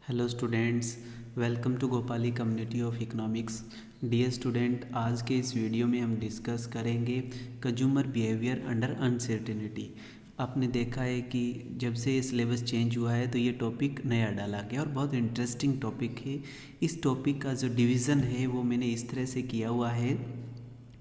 Hello students, welcome to Gopali community of economics. Dear student, आज के इस वीडियो में हम डिस्कस करेंगे कंज्यूमर बिहेवियर अंडर अनसर्टेनिटी। आपने देखा है कि जब से ये सिलेबस चेंज हुआ है तो ये टॉपिक नया डाला गया और बहुत इंटरेस्टिंग टॉपिक है। इस टॉपिक का जो डिवीज़न है वो मैंने इस तरह से किया हुआ है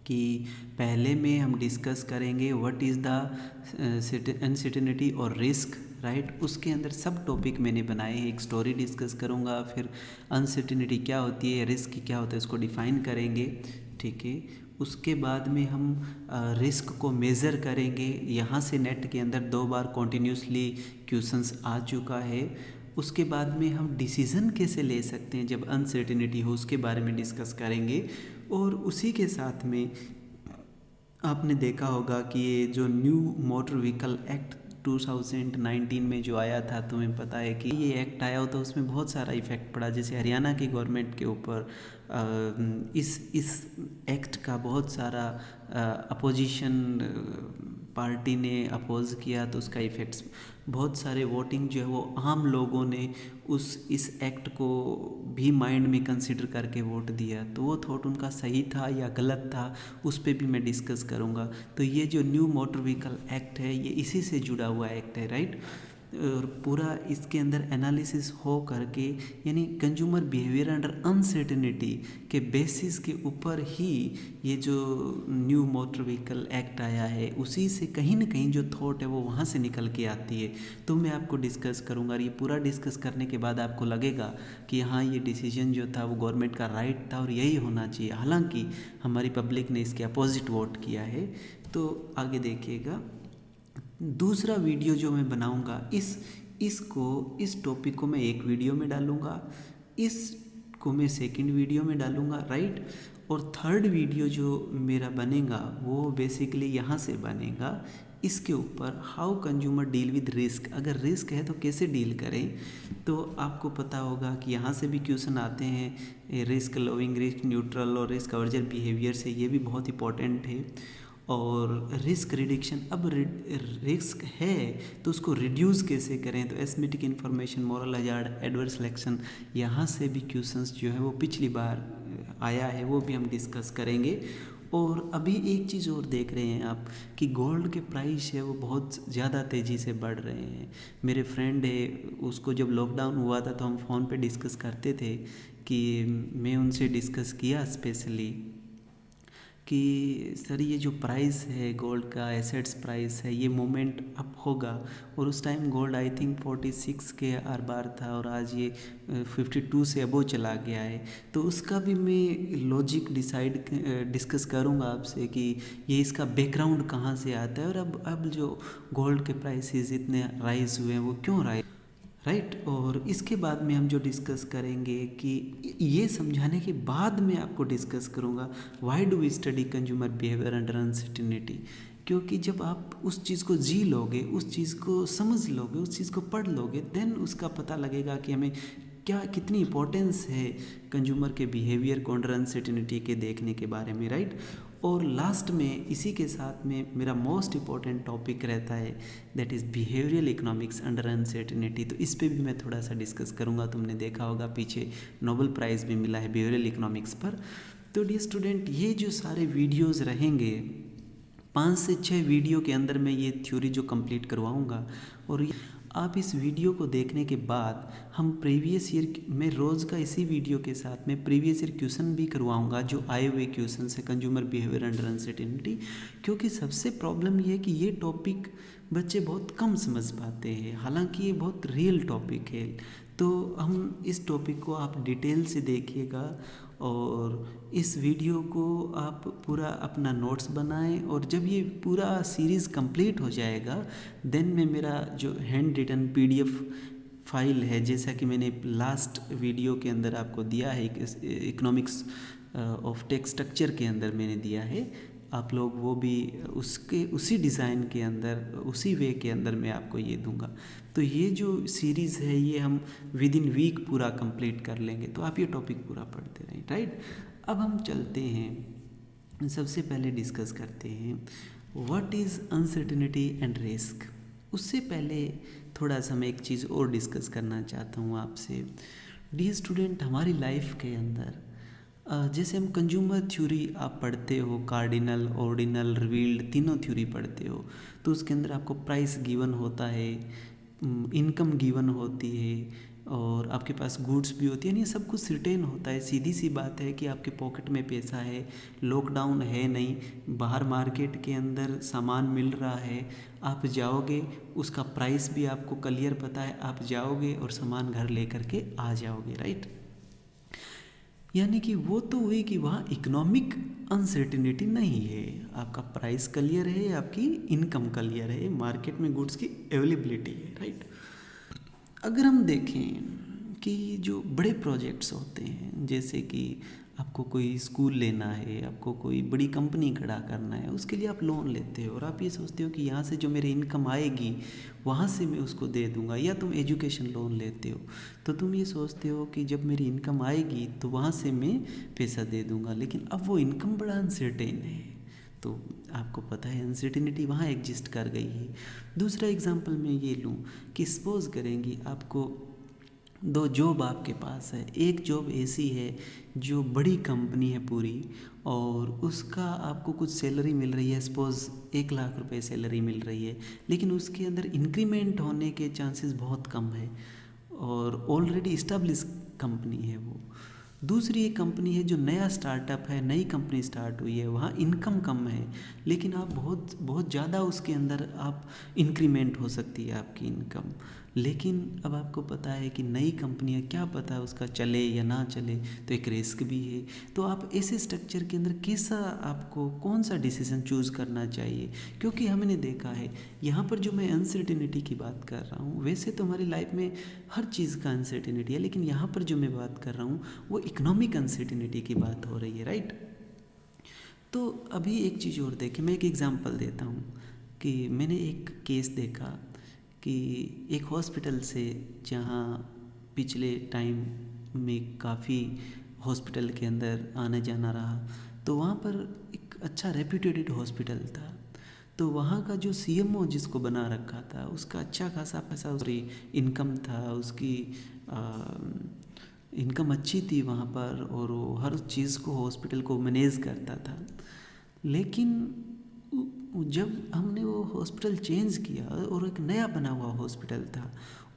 कि पहले में हम डिस्कस करेंगे व्हाट इज़ द अनसर्टेनिटी और रिस्क, राइट। उसके अंदर सब टॉपिक मैंने बनाए हैं। एक स्टोरी डिस्कस करूँगा, फिर अनसर्टेनिटी क्या होती है, रिस्क क्या होता है, उसको डिफ़ाइन करेंगे, ठीक है। उसके बाद में हम रिस्क को मेज़र करेंगे। यहाँ से नेट के अंदर 2 बार कॉन्टीन्यूसली क्वेश्चंस आ चुका है। उसके बाद में हम डिसीज़न कैसे ले सकते हैं जब अनसर्टेनिटी हो, उसके बारे में डिस्कस करेंगे। और उसी के साथ में आपने देखा होगा कि ये जो न्यू मोटर व्हीकल एक्ट 2019 में जो आया था, तुम्हें पता है कि ये एक्ट आया हो तो उसमें बहुत सारा इफ़ेक्ट पड़ा। जैसे हरियाणा की गवर्नमेंट के ऊपर इस एक्ट का बहुत सारा अपोजिशन पार्टी ने अपोज़ किया, तो उसका इफ़ेक्ट्स बहुत सारे वोटिंग जो है वो आम लोगों ने इस एक्ट को भी माइंड में कंसिडर करके वोट दिया। तो वो थॉट उनका सही था या गलत था, उस पर भी मैं डिस्कस करूँगा। तो ये जो न्यू मोटर व्हीकल एक्ट है ये इसी से जुड़ा हुआ एक्ट है, राइट। और पूरा इसके अंदर एनालिसिस हो करके, यानी कंज्यूमर बिहेवियर अंडर अनसर्टेनिटी के बेसिस के ऊपर ही ये जो न्यू मोटर व्हीकल एक्ट आया है, उसी से कहीं ना कहीं जो थॉट है वो वहाँ से निकल के आती है। तो मैं आपको डिस्कस करूँगा और ये पूरा डिस्कस करने के बाद आपको लगेगा कि हाँ, ये डिसीजन जो था वो गवर्नमेंट का राइट था और यही होना चाहिए। हालांकि हमारी पब्लिक ने इसके अपोजिट वोट किया है। तो आगे देखिएगा, दूसरा वीडियो जो मैं बनाऊंगा इस टॉपिक को मैं एक वीडियो में डालूंगा, इसको मैं सेकंड वीडियो में डालूंगा, राइट। और थर्ड वीडियो जो मेरा बनेगा वो बेसिकली यहाँ से बनेगा, इसके ऊपर how consumer deal with risk. अगर रिस्क है तो कैसे डील करें। तो आपको पता होगा कि यहाँ से भी क्वेश्चन आते हैं, रिस्क लविंग, रिस्क न्यूट्रल और रिस्क अवर्जन बिहेवियर से, ये भी बहुत इंपॉर्टेंट है। और रिस्क रिडक्शन, अब रिस्क है तो उसको रिड्यूस कैसे करें। तो asthmatic information, moral hazard, adverse selection, यहाँ से भी क्वेश्चंस जो है वो पिछली बार आया है, वो भी हम डिस्कस करेंगे। और अभी एक चीज़ और देख रहे हैं आप कि गोल्ड के प्राइस है वो बहुत ज़्यादा तेज़ी से बढ़ रहे हैं। मेरे फ्रेंड है, उसको जब लॉकडाउन हुआ था तो हम फ़ोन पे डिस्कस करते थे कि मैं उनसे डिस्कस किया स्पेशली कि सर ये जो प्राइस है गोल्ड का, एसेट्स प्राइस है, ये मोमेंट अप होगा। और उस टाइम गोल्ड आई थिंक 46 के आर बार था और आज ये 52 से अबो चला गया है। तो उसका भी मैं लॉजिक डिस्कस करूँगा आपसे कि ये इसका बैकग्राउंड कहाँ से आता है और अब जो गोल्ड के प्राइसेस इतने राइज हुए हैं वो क्यों राइज, राइट। और इसके बाद में हम जो डिस्कस करेंगे कि ये समझाने के बाद में आपको डिस्कस करूँगा why do we study consumer behaviour under uncertainty. क्योंकि जब आप उस चीज़ को जी लोगे, उस चीज़ को समझ लोगे, उस चीज़ को पढ़ लोगे, देन उसका पता लगेगा कि हमें क्या कितनी इंपॉर्टेंस है कंज्यूमर के बिहेवियर को अंडर अनसर्टेनिटी के देखने के बारे में, राइट। और लास्ट में इसी के साथ में मेरा मोस्ट इम्पॉर्टेंट टॉपिक रहता है, that is behavioural economics under uncertainty. तो इस पे भी मैं थोड़ा सा डिस्कस करूँगा। तुमने देखा होगा पीछे नोबेल प्राइज़ भी मिला है बिहेवियरल इकोनॉमिक्स पर। तो डियर स्टूडेंट, ये जो सारे वीडियोज़ रहेंगे, 5 से 6 वीडियो के अंदर मैं ये थ्योरी जो कंप्लीट करवाऊँगा। और आप इस वीडियो को देखने के बाद हम प्रीवियस ईयर में रोज़ का इसी वीडियो के साथ में प्रीवियस ईयर क्वेश्चन भी करवाऊंगा, जो आए हुए क्वेश्चन से कंज्यूमर बिहेवियर अंडर अनसर्टेनिटी। क्योंकि सबसे प्रॉब्लम ये है कि ये टॉपिक बच्चे बहुत कम समझ पाते हैं, हालांकि ये बहुत रियल टॉपिक है। तो हम इस टॉपिक को आप डिटेल से देखिएगा और इस वीडियो को आप पूरा अपना नोट्स बनाएं। और जब ये पूरा सीरीज़ कंप्लीट हो जाएगा, देन में मेरा जो हैंड रिटन PDF फाइल है, जैसा कि मैंने लास्ट वीडियो के अंदर आपको दिया है, इकोनॉमिक्स ऑफ टेक्स्ट स्ट्रक्चर के अंदर मैंने दिया है, आप लोग वो भी उसके उसी डिज़ाइन के अंदर, उसी वे के अंदर मैं आपको ये दूंगा। तो ये जो सीरीज़ है ये हम विद इन वीक पूरा कंप्लीट कर लेंगे। तो आप ये टॉपिक पूरा पढ़ते रहें, राइट। अब हम चलते हैं, सबसे पहले डिस्कस करते हैं what is uncertainty and risk. उससे पहले थोड़ा सा मैं एक चीज़ और डिस्कस करना चाहता हूँ आपसे। डियर स्टूडेंट, हमारी लाइफ के अंदर जैसे हम कंज्यूमर थ्योरी आप पढ़ते हो, कार्डिनल, ऑर्डिनल, रिवील्ड, तीनों थ्योरी पढ़ते हो, तो उसके अंदर आपको प्राइस गिवन होता है, इनकम गिवन होती है और आपके पास गुड्स भी होती है। यानी सब कुछ सर्टेन होता है। सीधी सी बात है कि आपके पॉकेट में पैसा है, लॉकडाउन है नहीं, बाहर मार्केट के अंदर सामान मिल रहा है, आप जाओगे, उसका प्राइस भी आपको क्लियर पता है, आप जाओगे और सामान घर लेकर के आ जाओगे, राइट। यानी कि वो तो हुई कि वहाँ इकोनॉमिक अनसर्टिनिटी नहीं है, आपका प्राइस क्लियर है, आपकी इनकम क्लियर है, मार्केट में गुड्स की अवेलेबिलिटी है, राइट। अगर हम देखें कि जो बड़े प्रोजेक्ट्स होते हैं, जैसे कि आपको कोई स्कूल लेना है, आपको कोई बड़ी कंपनी खड़ा करना है, उसके लिए आप लोन लेते हो और आप ये सोचते हो कि यहाँ से जो मेरी इनकम आएगी वहाँ से मैं उसको दे दूँगा। या तुम एजुकेशन लोन लेते हो तो तुम ये सोचते हो कि जब मेरी इनकम आएगी तो वहाँ से मैं पैसा दे दूँगा, लेकिन अब वो इनकम बड़ा अनसर्टेन है, तो आपको पता है अनसर्टिनिटी वहाँ एग्जिस्ट कर गई है। दूसरा एग्जांपल मैं ये लूँ कि सपोज़ करेंगे आपको दो जॉब आपके पास है। एक जॉब ऐसी है जो बड़ी कंपनी है पूरी और उसका आपको कुछ सैलरी मिल रही है, सपोज़ 1 लाख रुपए सैलरी मिल रही है, लेकिन उसके अंदर इंक्रीमेंट होने के चांसेस बहुत कम है और ऑलरेडी इस्टेब्लिश कंपनी है वो। दूसरी एक कंपनी है जो नया स्टार्टअप है, नई कंपनी स्टार्ट हुई है, वहाँ इनकम कम है लेकिन आप बहुत बहुत ज़्यादा उसके अंदर आप इंक्रीमेंट हो सकती है आपकी इनकम। लेकिन अब आपको पता है कि नई कंपनी है, क्या पता उसका चले या ना चले, तो एक रिस्क भी है। तो आप ऐसे स्ट्रक्चर के अंदर कैसा, आपको कौन सा डिसीज़न चूज़ करना चाहिए, क्योंकि हमने देखा है यहाँ पर जो मैं अनसर्टिनिटी की बात कर रहा हूँ, वैसे तो हमारी लाइफ में हर चीज़ का अनसर्टिनिटी है, लेकिन यहाँ पर जो मैं बात कर रहा हूँ वो इकोनॉमिक अनसर्टिनिटी की बात हो रही है, राइट। तो अभी एक चीज़ और देखें, मैं एक एग्ज़ाम्पल देता हूँ कि मैंने एक केस देखा कि एक हॉस्पिटल से, जहाँ पिछले टाइम में काफ़ी हॉस्पिटल के अंदर आना जाना रहा, तो वहाँ पर एक अच्छा रेप्यूटेड हॉस्पिटल था, तो वहाँ का जो सीएमओ जिसको बना रखा था उसका अच्छा खासा पैसा, उसकी इनकम था, उसकी इनकम अच्छी थी वहाँ पर और वो हर चीज़ को, हॉस्पिटल को मैनेज करता था। लेकिन जब हमने वो हॉस्पिटल चेंज किया और एक नया बना हुआ हॉस्पिटल था,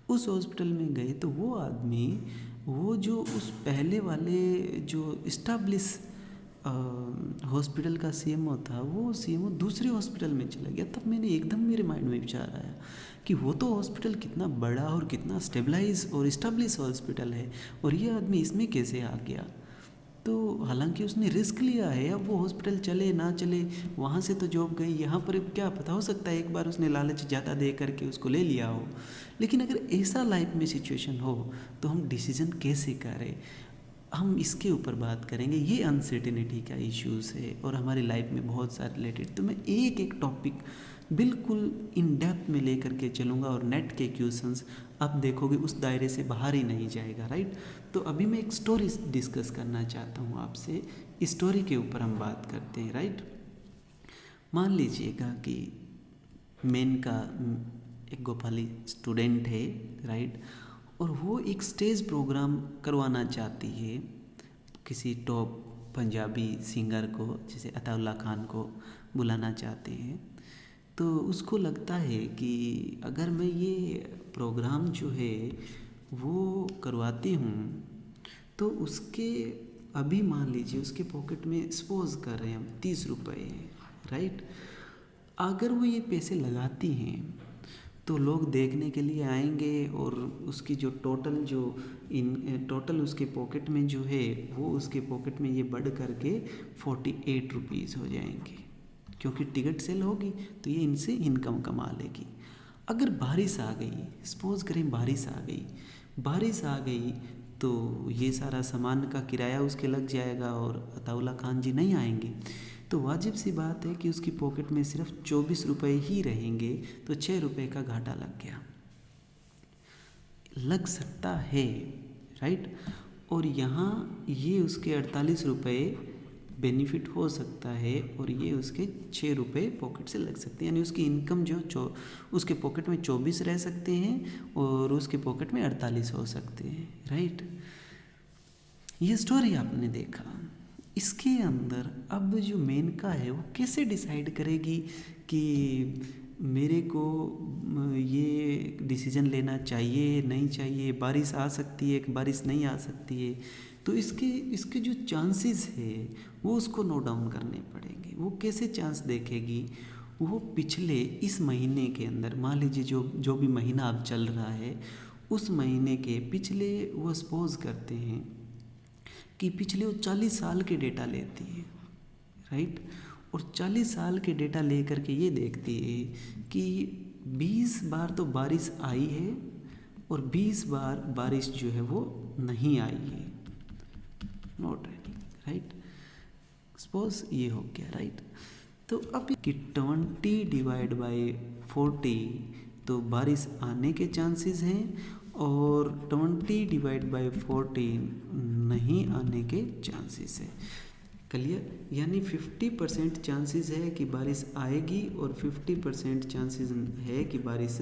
उस हॉस्पिटल में गए तो वो आदमी, वो जो उस पहले वाले जो इस्टेब्लिश हॉस्पिटल का सीएमओ था, वो सीएमओ दूसरे हॉस्पिटल में चला गया। तब मैंने एकदम, मेरे माइंड में विचार आया कि वो तो हॉस्पिटल कितना बड़ा और कितना स्टेबलाइज और इस्टेब्लिश हॉस्पिटल है और ये आदमी इसमें कैसे आ गया। तो हालांकि उसने रिस्क लिया है, अब वो हॉस्पिटल चले ना चले, वहाँ से तो जॉब गई, यहाँ पर क्या पता, हो सकता है एक बार उसने लालच ज़्यादा दे करके उसको ले लिया हो। लेकिन अगर ऐसा लाइफ में सिचुएशन हो तो हम डिसीज़न कैसे करें, हम इसके ऊपर बात करेंगे। ये अनसर्टिनिटी का इश्यूज़ है और हमारी लाइफ में बहुत सारे रिलेटेड, तो मैं एक एक टॉपिक बिल्कुल इन डेप्थ में लेकर के चलूँगा और नेट के क्वेश्चंस आप देखोगे उस दायरे से बाहर ही नहीं जाएगा, राइट। तो अभी मैं एक स्टोरी डिस्कस करना चाहता हूँ आपसे, स्टोरी के ऊपर हम बात करते हैं, राइट। मान लीजिएगा कि मेन का एक गोपाली स्टूडेंट है, राइट, और वो एक स्टेज प्रोग्राम करवाना चाहती है किसी टॉप पंजाबी सिंगर को, जैसे अताउल्ला खान को बुलाना चाहते हैं। तो उसको लगता है कि अगर मैं ये प्रोग्राम जो है वो करवाती हूँ तो उसके, अभी मान लीजिए उसके पॉकेट में सपोज कर रहे हैं हम 30 रुपये, राइट। अगर वो ये पैसे लगाती हैं तो लोग देखने के लिए आएंगे और उसकी जो टोटल उसके पॉकेट में जो है, वो उसके पॉकेट में ये बढ़ करके 48 रुपीज़ हो जाएंगे, क्योंकि टिकट सेल होगी तो ये इनसे इनकम कमा लेगी। अगर बारिश आ गई, सपोज करें बारिश आ गई तो ये सारा सामान का किराया उसके लग जाएगा और अताउल्ला खान जी नहीं आएंगे, तो वाजिब सी बात है कि उसकी पॉकेट में सिर्फ 24 रुपये ही रहेंगे, तो 6 रुपये का घाटा लग सकता है, राइट। और यहाँ ये उसके 48 रुपये बेनिफिट हो सकता है और ये उसके 6 रुपये पॉकेट से लग सकते हैं, यानी उसकी इनकम जो उसके पॉकेट में 24 रह सकते हैं और उसके पॉकेट में 48 हो सकते हैं, राइट। ये स्टोरी आपने देखा। इसके अंदर अब जो मेनका है वो कैसे डिसाइड करेगी कि मेरे को ये डिसीजन लेना चाहिए नहीं चाहिए, बारिश आ सकती है कि बारिश नहीं आ सकती है, तो इसके जो चांसेस है वो उसको नोट डाउन करने पड़ेंगे। वो कैसे चांस देखेगी, वो पिछले इस महीने के अंदर, मान लीजिए जो भी महीना अब चल रहा है उस महीने के पिछले, वो सपोज करते हैं कि पिछले वो 40 साल के डेटा लेती है, राइट। और 40 साल के डेटा ले करके ये देखती है कि 20 बार तो बारिश आई है और 20 बार बारिश जो है वो नहीं आई है, नॉट रेनिंग, राइट। सपोज ये हो गया, राइट। तो अब कि 20 डिवाइड बाई 40 तो बारिश आने के चांसेस हैं और 20 डिवाइड बाई 40 नहीं आने के चांसेस है। क्लियर, यानी 50% चांसेस है कि बारिश आएगी और 50% चांसेस है कि बारिश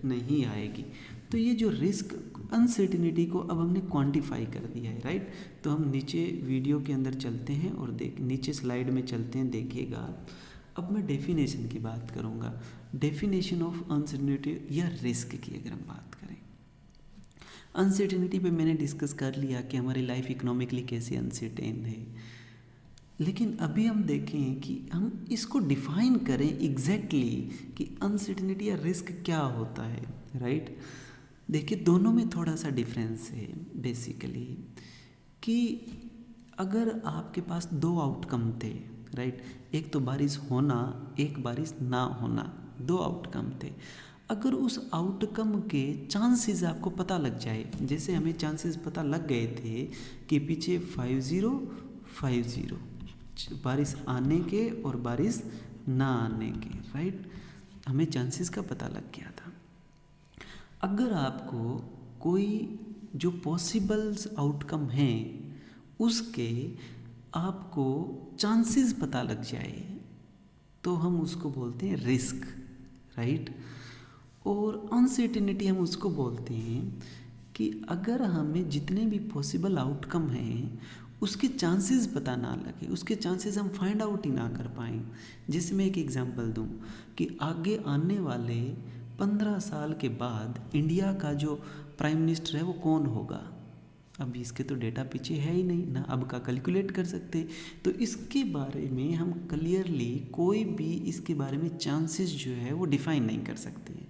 नहीं आएगी। तो ये जो रिस्क अनसर्टिनिटी को अब हमने क्वांटिफाई कर दिया है, राइट। तो हम नीचे वीडियो के अंदर चलते हैं और नीचे स्लाइड में चलते हैं, देखिएगा। अब मैं डेफिनेशन की बात करूँगा, डेफिनेशन ऑफ अनसर्टिनिटी या रिस्क की अगर हम बात करें। अनसर्टिनिटी पे मैंने डिस्कस कर लिया कि हमारी लाइफ इकोनॉमिकली कैसे अनसर्टेन है, लेकिन अभी हम देखें कि हम इसको डिफाइन करें एग्जैक्टली कि अनसर्टेनिटी या रिस्क क्या होता है, राइट। देखिए दोनों में थोड़ा सा डिफरेंस है बेसिकली, कि अगर आपके पास 2 आउटकम थे, राइट, एक तो बारिश होना, एक बारिश ना होना, 2 आउटकम थे। अगर उस आउटकम के चांसेस आपको पता लग जाए, जैसे हमें चांसेस पता लग गए थे कि पीछे 50-50 बारिश आने के और बारिश ना आने के, राइट, हमें चांसेस का पता लग गया था। अगर आपको कोई जो पॉसिबल्स आउटकम हैं उसके आपको चांसेस पता लग जाए तो हम उसको बोलते हैं रिस्क, राइट। और अनसर्टेनिटी हम उसको बोलते हैं कि अगर हमें जितने भी पॉसिबल आउटकम हैं उसके चांसेस पता ना लगे, उसके चांसेस हम फाइंड आउट ही ना कर पाएँ। जैसे मैं एक एग्जांपल दूं कि आगे आने वाले 15 साल के बाद इंडिया का जो प्राइम मिनिस्टर है वो कौन होगा, अभी इसके तो डेटा पीछे है ही नहीं ना, अब का कैलकुलेट कर सकते। तो इसके बारे में हम क्लियरली कोई भी इसके बारे में चांसेस जो है वो डिफ़ाइन नहीं कर सकते हैं।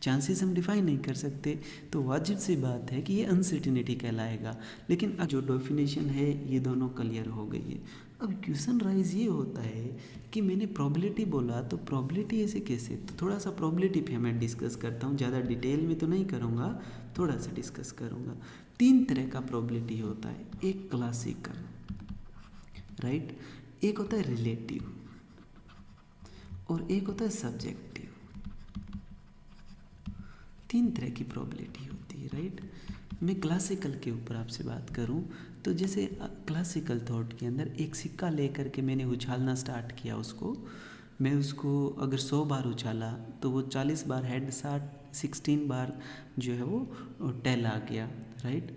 चांसेस हम डिफ़ाइन नहीं कर सकते तो वाजिब सी बात है कि ये अनसर्टेनिटी कहलाएगा। लेकिन अब जो डेफिनेशन है ये दोनों क्लियर हो गई है। अब क्वेश्चन राइज ये होता है कि मैंने प्रोबेबिलिटी बोला, तो प्रोबेबिलिटी ऐसे कैसे, तो थोड़ा सा प्रोबेबिलिटी पे मैं डिस्कस करता हूँ, ज़्यादा डिटेल में तो नहीं करूँगा, थोड़ा सा डिस्कस करूँगा। 3 तरह का प्रोबेबिलिटी होता है, एक क्लासिकल, राइट, एक होता है रिलेटिव और एक होता है सब्जेक्टिव। 3 तरह की प्रोबेबिलिटी होती है, राइट। मैं क्लासिकल के ऊपर आपसे बात करूं तो जैसे क्लासिकल थॉट के अंदर एक सिक्का लेकर के मैंने उछालना स्टार्ट किया, मैं उसको अगर 100 बार उछाला तो वो 40 बार हेड, 16 बार जो है वो टेल आ गया, राइट।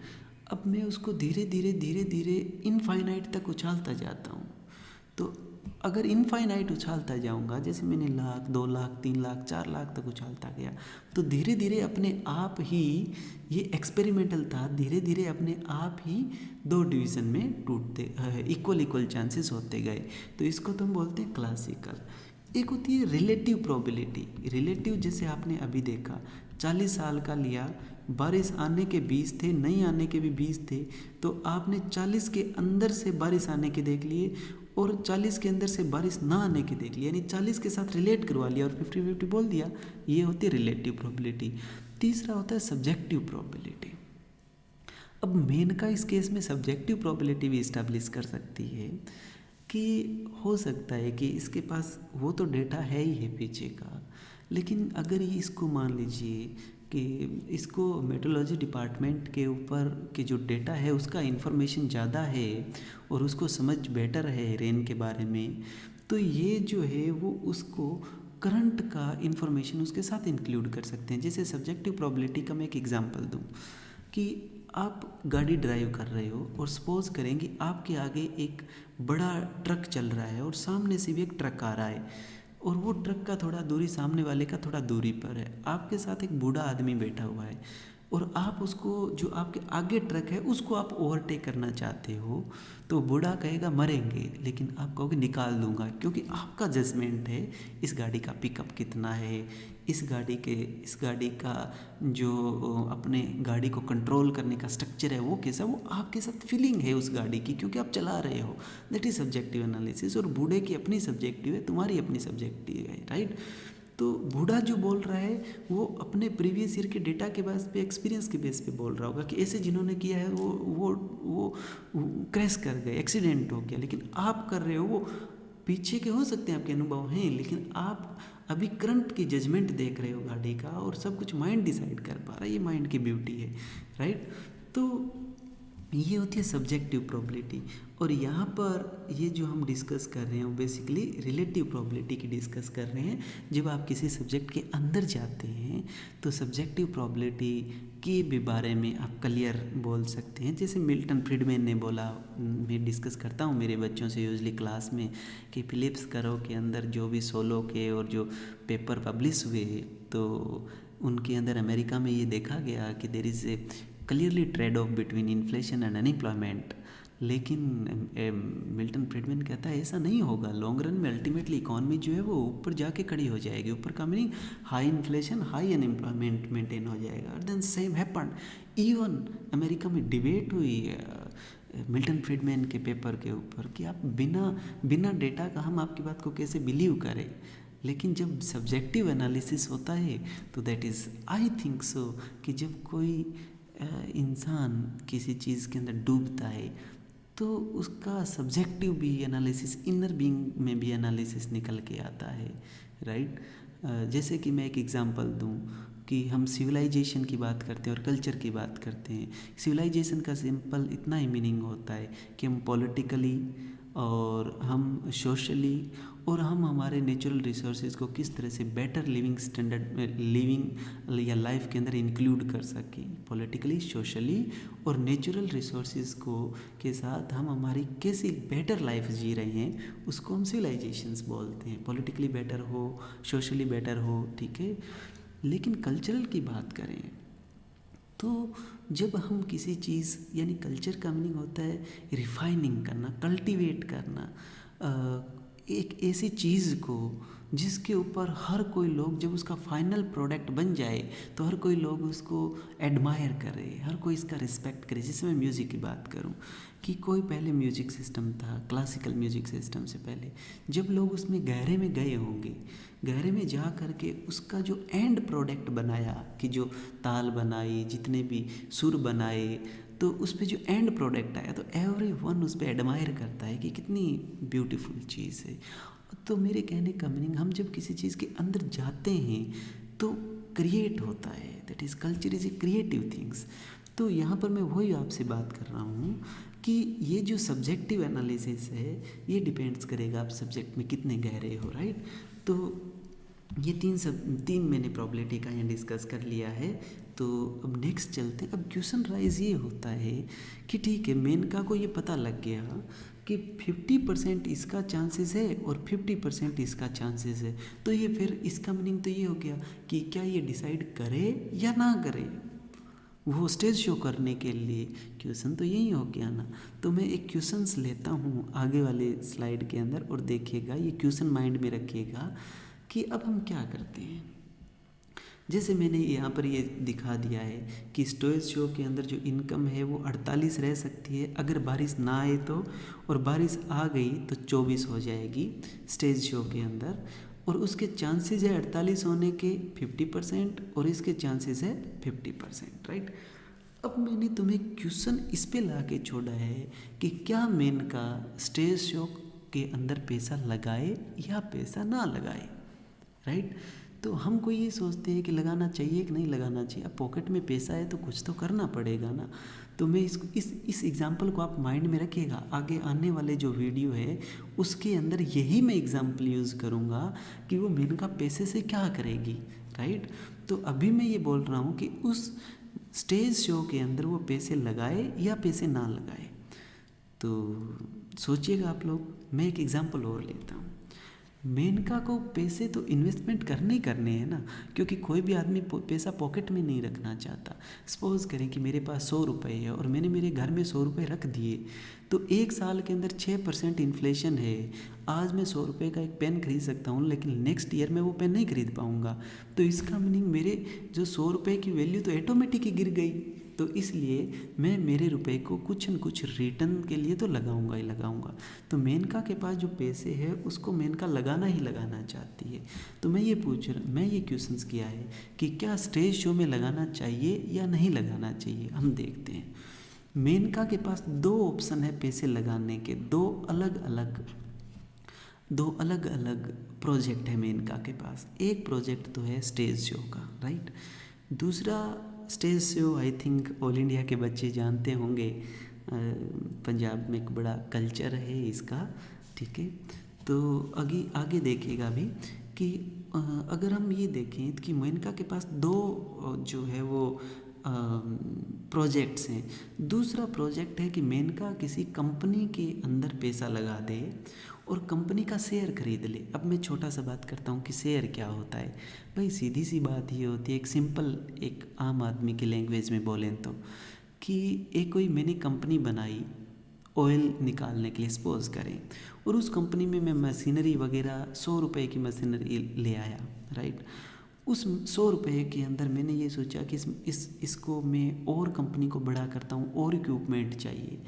अब मैं उसको धीरे धीरे इनफाइनाइट तक उछालता जाता हूँ। तो अगर इनफाइनाइट उछालता जाऊंगा, जैसे मैंने 1 लाख, 2 लाख, 3 लाख, 4 लाख तक उछालता गया, तो धीरे धीरे अपने आप ही, ये एक्सपेरिमेंटल था, धीरे धीरे अपने आप ही 2 डिवीज़न में टूटते, इक्वल चांसेस होते गए। तो इसको तो हम बोलते हैं क्लासिकल। एक होती है रिलेटिव प्रोबेबिलिटी। रिलेटिव जैसे आपने अभी देखा, 40 साल का लिया, बारिश आने के 20 थे, नहीं आने के भी 20 थे, तो आपने 40 के अंदर से बारिश आने के देख लिए और 40 के अंदर से बारिश ना आने के देख लिया, यानी 40 के साथ रिलेट करवा लिया और 50-50 बोल दिया। ये होती है रिलेटिव प्रोबेबिलिटी। तीसरा होता है सब्जेक्टिव प्रोबेबिलिटी। अब मेन का इस केस में सब्जेक्टिव प्रोबेबिलिटी भी इस्टेब्लिश कर सकती है कि हो सकता है कि इसके पास वो तो डेटा है ही है पीछे का, लेकिन अगर ये इसको मान लीजिए कि इसको मेट्रोलॉजी डिपार्टमेंट के ऊपर के जो डेटा है उसका इन्फॉर्मेशन ज़्यादा है और उसको समझ बेटर है रेन के बारे में, तो ये जो है वो उसको करंट का इन्फॉर्मेशन उसके साथ इंक्लूड कर सकते हैं। जैसे सब्जेक्टिव प्रोबेबिलिटी का मैं एक एग्जांपल दूं कि आप गाड़ी ड्राइव कर रहे हो और सपोज करेंगे आपके आगे एक बड़ा ट्रक चल रहा है और सामने से भी एक ट्रक आ रहा है और वो ट्रक का थोड़ा दूरी सामने वाले का थोड़ा दूरी पर है, आपके साथ एक बूढ़ा आदमी बैठा हुआ है और आप उसको, जो आपके आगे ट्रक है उसको आप ओवरटेक करना चाहते हो, तो बूढ़ा कहेगा मरेंगे, लेकिन आप कहोगे निकाल दूंगा, क्योंकि आपका जजमेंट है इस गाड़ी का पिकअप कितना है, इस गाड़ी का जो अपने गाड़ी को कंट्रोल करने का स्ट्रक्चर है वो कैसा, वो आपके साथ फीलिंग है उस गाड़ी की क्योंकि आप चला रहे हो। That is subjective analysis. और बूढ़े की अपनी सब्जेक्टिव है, तुम्हारी अपनी सब्जेक्टिव है, राइट। तो बूढ़ा जो बोल रहा है वो अपने प्रीवियस ईयर के डेटा के बेस पे, एक्सपीरियंस के बेस पे बोल रहा होगा कि ऐसे जिन्होंने किया है वो क्रैश कर गए, एक्सीडेंट हो गया, लेकिन आप कर रहे हो वो पीछे के हो सकते हैं आपके अनुभव हैं, लेकिन आप अभी करंट की जजमेंट देख रहे हो गाड़ी का और सब कुछ माइंड डिसाइड कर पा रहा है, ये माइंड की ब्यूटी है, राइट। तो ये होती है सब्जेक्टिव प्रोबेबिलिटी। और यहाँ पर ये जो हम डिस्कस कर रहे हैं वो बेसिकली रिलेटिव प्रोबेबिलिटी की डिस्कस कर रहे हैं। जब आप किसी सब्जेक्ट के अंदर जाते हैं तो सब्जेक्टिव प्रोबेबिलिटी के भी बारे में आप क्लियर बोल सकते हैं। जैसे मिल्टन फ्रीडमैन ने बोला, मैं डिस्कस करता हूँ मेरे बच्चों से यूजली क्लास में, कि फिलिप्स करो के अंदर जो भी सोलो के और जो पेपर पब्लिश हुए तो उनके अंदर अमेरिका में ये देखा गया कि there is a clearly trade off between inflation and unemployment. लेकिन मिल्टन फ्रीडमैन कहता है ऐसा नहीं होगा, लॉन्ग रन में अल्टीमेटली इकॉनमी जो है वो ऊपर जाके खड़ी हो जाएगी, ऊपर का meaning high inflation high unemployment maintain हो जाएगा। और then same happen, even America में डिबेट हुई मिल्टन फ्रीडमैन के पेपर के ऊपर कि आप बिना डेटा का हम आपकी बात को कैसे बिलीव करें। लेकिन जब सब्जेक्टिव एनालिसिस होता है तो that is I think so कि जब कोई इंसान किसी चीज़ के अंदर डूबता है तो उसका सब्जेक्टिव भी एनालिसिस, इनर बीइंग में भी एनालिसिस निकल के आता है, राइट। जैसे कि मैं एक एग्जांपल दूं कि हम सिविलाइजेशन की बात करते हैं और कल्चर की बात करते हैं। सिविलाइजेशन का सिंपल इतना ही मीनिंग होता है कि हम पॉलिटिकली और हम सोशली और हम हमारे नेचुरल रिसोर्सेज को किस तरह से बेटर लिविंग स्टैंडर्ड लिविंग या लाइफ के अंदर इंक्लूड कर सकें, पॉलिटिकली, सोशली और नेचुरल रिसोर्सेज को के साथ हम हमारी कैसी बेटर लाइफ जी रहे हैं, उसको हम सिविलाइजेशंस बोलते हैं। पॉलिटिकली बेटर हो, सोशली बेटर हो, ठीक है। लेकिन कल्चरल की बात करें तो जब हम किसी चीज़, यानी कल्चर का मीनिंग होता है रिफाइनिंग करना, कल्टीवेट करना, एक ऐसी चीज़ को जिसके ऊपर हर कोई लोग, जब उसका फाइनल प्रोडक्ट बन जाए तो हर कोई लोग उसको एडमायर करे, हर कोई इसका रिस्पेक्ट करे। जैसे मैं म्यूज़िक की बात करूं कि कोई पहले म्यूज़िक सिस्टम था, क्लासिकल म्यूज़िक सिस्टम से पहले, जब लोग उसमें गहरे में गए होंगे, गहरे में जा कर के उसका जो एंड प्रोडक्ट बनाया, कि जो ताल बनाई, जितने भी सुर बनाए, तो उस पर जो एंड प्रोडक्ट आया तो एवरी वन उस पर एडमायर करता है कि कितनी ब्यूटीफुल चीज़ है। तो मेरे कहने का मीनिंग, हम जब किसी चीज़ के अंदर जाते हैं तो क्रिएट होता है, that is culture is a creative things. तो यहाँ पर मैं वही आपसे बात कर रहा हूँ कि ये जो सब्जेक्टिव एनालिसिस है ये डिपेंड्स करेगा आप सब्जेक्ट में कितने गहरे हो, राइट। तो ये तीन मैंने प्रोबेबिलिटी का यहाँ डिस्कस कर लिया है। तो अब नेक्स्ट चलते हैं। अब क्वेश्चन राइज ये होता है कि ठीक है, मेनका को ये पता लग गया कि 50% इसका चांसेस है और 50% इसका चांसेस है, तो ये फिर इसका मीनिंग तो ये हो गया कि क्या ये डिसाइड करे या ना करे, वो स्टेज शो करने के लिए। क्वेश्चन तो यही हो गया ना। तो मैं एक क्वेश्चंस लेता हूँ आगे वाले स्लाइड के अंदर और देखिएगा, ये क्वेश्चन माइंड में रखिएगा कि अब हम क्या करते हैं। जैसे मैंने यहाँ पर ये दिखा दिया है कि स्टेज शो के अंदर जो इनकम है वो 48 रह सकती है अगर बारिश ना आए तो, और बारिश आ गई तो 24 हो जाएगी स्टेज शो के अंदर, और उसके चांसेस है 48 होने के 50% और इसके चांसेस है 50%, राइट। अब मैंने तुम्हें क्वेश्चन इस पे ला के छोड़ा है कि क्या मेन का स्टेज शो के अंदर पैसा लगाए या पैसा ना लगाए, राइट। तो हमको ये सोचते हैं कि लगाना चाहिए कि नहीं लगाना चाहिए। अब पॉकेट में पैसा है तो कुछ तो करना पड़ेगा ना। तो मैं इस एग्ज़ाम्पल को आप माइंड में रखिएगा, आगे आने वाले जो वीडियो है उसके अंदर यही मैं एग्ज़ाम्पल यूज़ करूँगा कि वो मेनका पैसे से क्या करेगी, राइट। तो अभी मैं ये बोल रहा हूँ कि उस स्टेज शो के अंदर वो पैसे लगाए या पैसे ना लगाए, तो सोचिएगा आप लोग। मैं एक एग्ज़ाम्पल और लेता हूँ। मेनका को पैसे तो इन्वेस्टमेंट करने ही करने हैं ना, क्योंकि कोई भी आदमी पैसा पॉकेट में नहीं रखना चाहता। सपोज़ करें कि मेरे पास 100 रुपये है और मैंने मेरे घर में 100 रुपये रख दिए, तो एक साल के अंदर 6% इन्फ्लेशन है। आज मैं 100 रुपये का एक पेन खरीद सकता हूँ, लेकिन नेक्स्ट ईयर में वो पेन नहीं खरीद पाऊँगा। तो इसका मीनिंग मेरे जो 100 रुपये की वैल्यू तो ऑटोमेटिक ही गिर गई। तो इसलिए मैं मेरे रुपए को कुछ न कुछ रिटर्न के लिए तो लगाऊंगा ही लगाऊंगा। तो मेनका के पास जो पैसे है उसको मेनका लगाना ही लगाना चाहती है। तो मैं ये क्वेश्चंस किया है कि क्या स्टेज शो में लगाना चाहिए या नहीं लगाना चाहिए। हम देखते हैं। मेनका के पास 2 ऑप्शन है पैसे लगाने के, दो अलग अलग प्रोजेक्ट है मेनका के पास। एक प्रोजेक्ट तो है स्टेज शो का, राइट। दूसरा stage show I think all India के बच्चे जानते होंगे, पंजाब में एक बड़ा कल्चर है इसका, ठीक है। तो आगे देखिएगा अभी कि अगर हम ये देखें कि मेनका के पास 2 जो है वो प्रोजेक्ट्स हैं। दूसरा प्रोजेक्ट है कि मेनका किसी कंपनी के अंदर पैसा लगा दे और कंपनी का शेयर खरीद ले। अब मैं छोटा सा बात करता हूँ कि शेयर क्या होता है। भाई सीधी सी बात ये होती है, एक सिंपल एक आम आदमी की लैंग्वेज में बोलें तो, कि एक कोई मैंने कंपनी बनाई ऑयल निकालने के लिए सपोज़ करें, और उस कंपनी में मैं मशीनरी वगैरह 100 रुपये की मशीनरी ले आया, राइट। उस 100 रुपये के अंदर मैंने ये सोचा कि इसको मैं और कंपनी को बड़ा करता हूँ, और इक्विपमेंट चाहिए।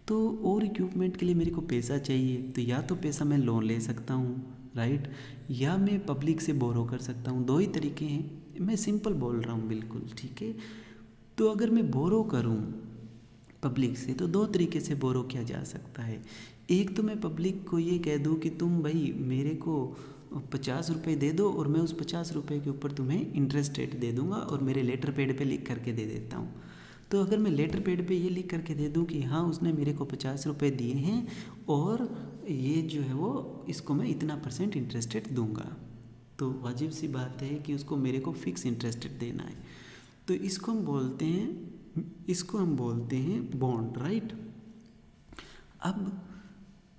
तो और इक्विपमेंट के लिए मेरे को पैसा चाहिए, तो या तो पैसा मैं लोन ले सकता हूँ, राइट, या मैं पब्लिक से बोरो कर सकता हूँ। 2 ही तरीके हैं, मैं सिंपल बोल रहा हूँ बिल्कुल, ठीक है। तो अगर मैं बोरो करूँ पब्लिक से तो 2 तरीके से बोरो किया जा सकता है। एक तो मैं पब्लिक को ये कह दूँ कि तुम भाई मेरे को 50 रुपये दे दो और मैं उस 50 रुपये के ऊपर तुम्हें इंटरेस्ट रेट दे दूँगा और मेरे लेटर पैड पे लिख करके दे देता हूँ। तो अगर मैं लेटर पैड पे ये लिख करके दे दूँ कि हाँ उसने मेरे को 50 रुपये दिए हैं और ये जो है वो इसको मैं इतना % इंटरेस्ट रेट दूँगा, तो वाजिब सी बात है कि उसको मेरे को फिक्स इंटरेस्ट रेट देना है। तो इसको हम बोलते हैं बॉन्ड, राइट। अब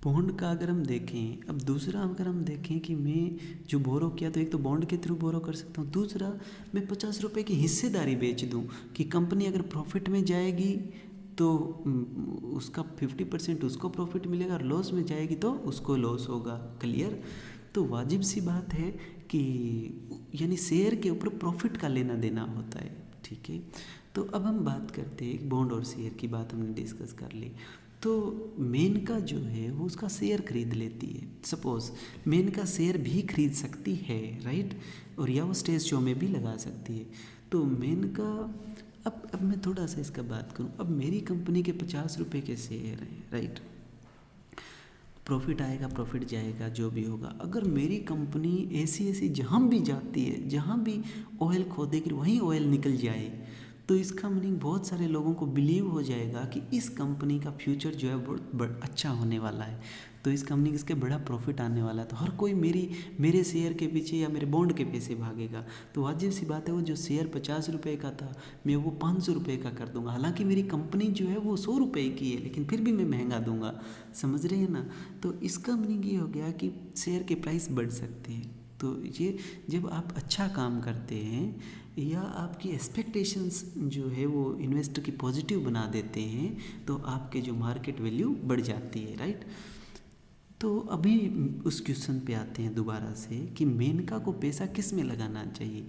बॉन्ड का अगर हम देखें, अब दूसरा अगर हम देखें कि मैं जो बोरो किया तो एक तो बॉन्ड के थ्रू बोरो कर सकता हूँ, दूसरा मैं 50 रुपये की हिस्सेदारी बेच दूँ कि कंपनी अगर प्रॉफिट में जाएगी तो उसका 50% उसको प्रॉफिट मिलेगा, और लॉस में जाएगी तो उसको लॉस होगा। क्लियर। तो वाजिब सी बात है कि यानी शेयर के ऊपर प्रॉफिट का लेना देना होता है, ठीक है। तो अब हम बात करते हैं, बॉन्ड और शेयर की बात हमने डिस्कस कर ली। तो मेनका जो है वो उसका शेयर खरीद लेती है। सपोज़ मेनका शेयर भी खरीद सकती है, राइट, और या वो स्टेज शो में भी लगा सकती है। तो मेनका अब मैं थोड़ा सा इसका बात करूं। अब मेरी कंपनी के 50 रुपये के शेयर हैं, राइट। प्रॉफिट आएगा, प्रॉफिट जाएगा, जो भी होगा। अगर मेरी कंपनी ऐसी जहाँ भी जाती है, जहाँ भी ऑयल खोदेगी वहीं ऑयल निकल जाए, तो इसका मीनिंग बहुत सारे लोगों को बिलीव हो जाएगा कि इस कंपनी का फ्यूचर जो है बहुत अच्छा होने वाला है। तो इसका मीनिंग इसके बड़ा प्रॉफिट आने वाला है। तो हर कोई मेरे शेयर के पीछे या मेरे बॉन्ड के पैसे भागेगा। तो वाजिब सी बात है वो जो शेयर 50 रुपये का था मैं वो 500 रुपये का कर दूंगा। हालांकि मेरी कंपनी जो है वो 100 रुपये की है, लेकिन फिर भी मैं महंगा दूंगा। समझ रहे हैं ना। तो इसका मीनिंग ये हो गया कि शेयर के प्राइस बढ़ सकते हैं। तो ये जब आप अच्छा काम करते हैं या आपकी एक्सपेक्टेशंस जो है वो इन्वेस्टर की पॉजिटिव बना देते हैं, तो आपके जो मार्केट वैल्यू बढ़ जाती है, राइट। तो अभी उस क्वेश्चन पे आते हैं दोबारा से कि मेनका को पैसा किस में लगाना चाहिए।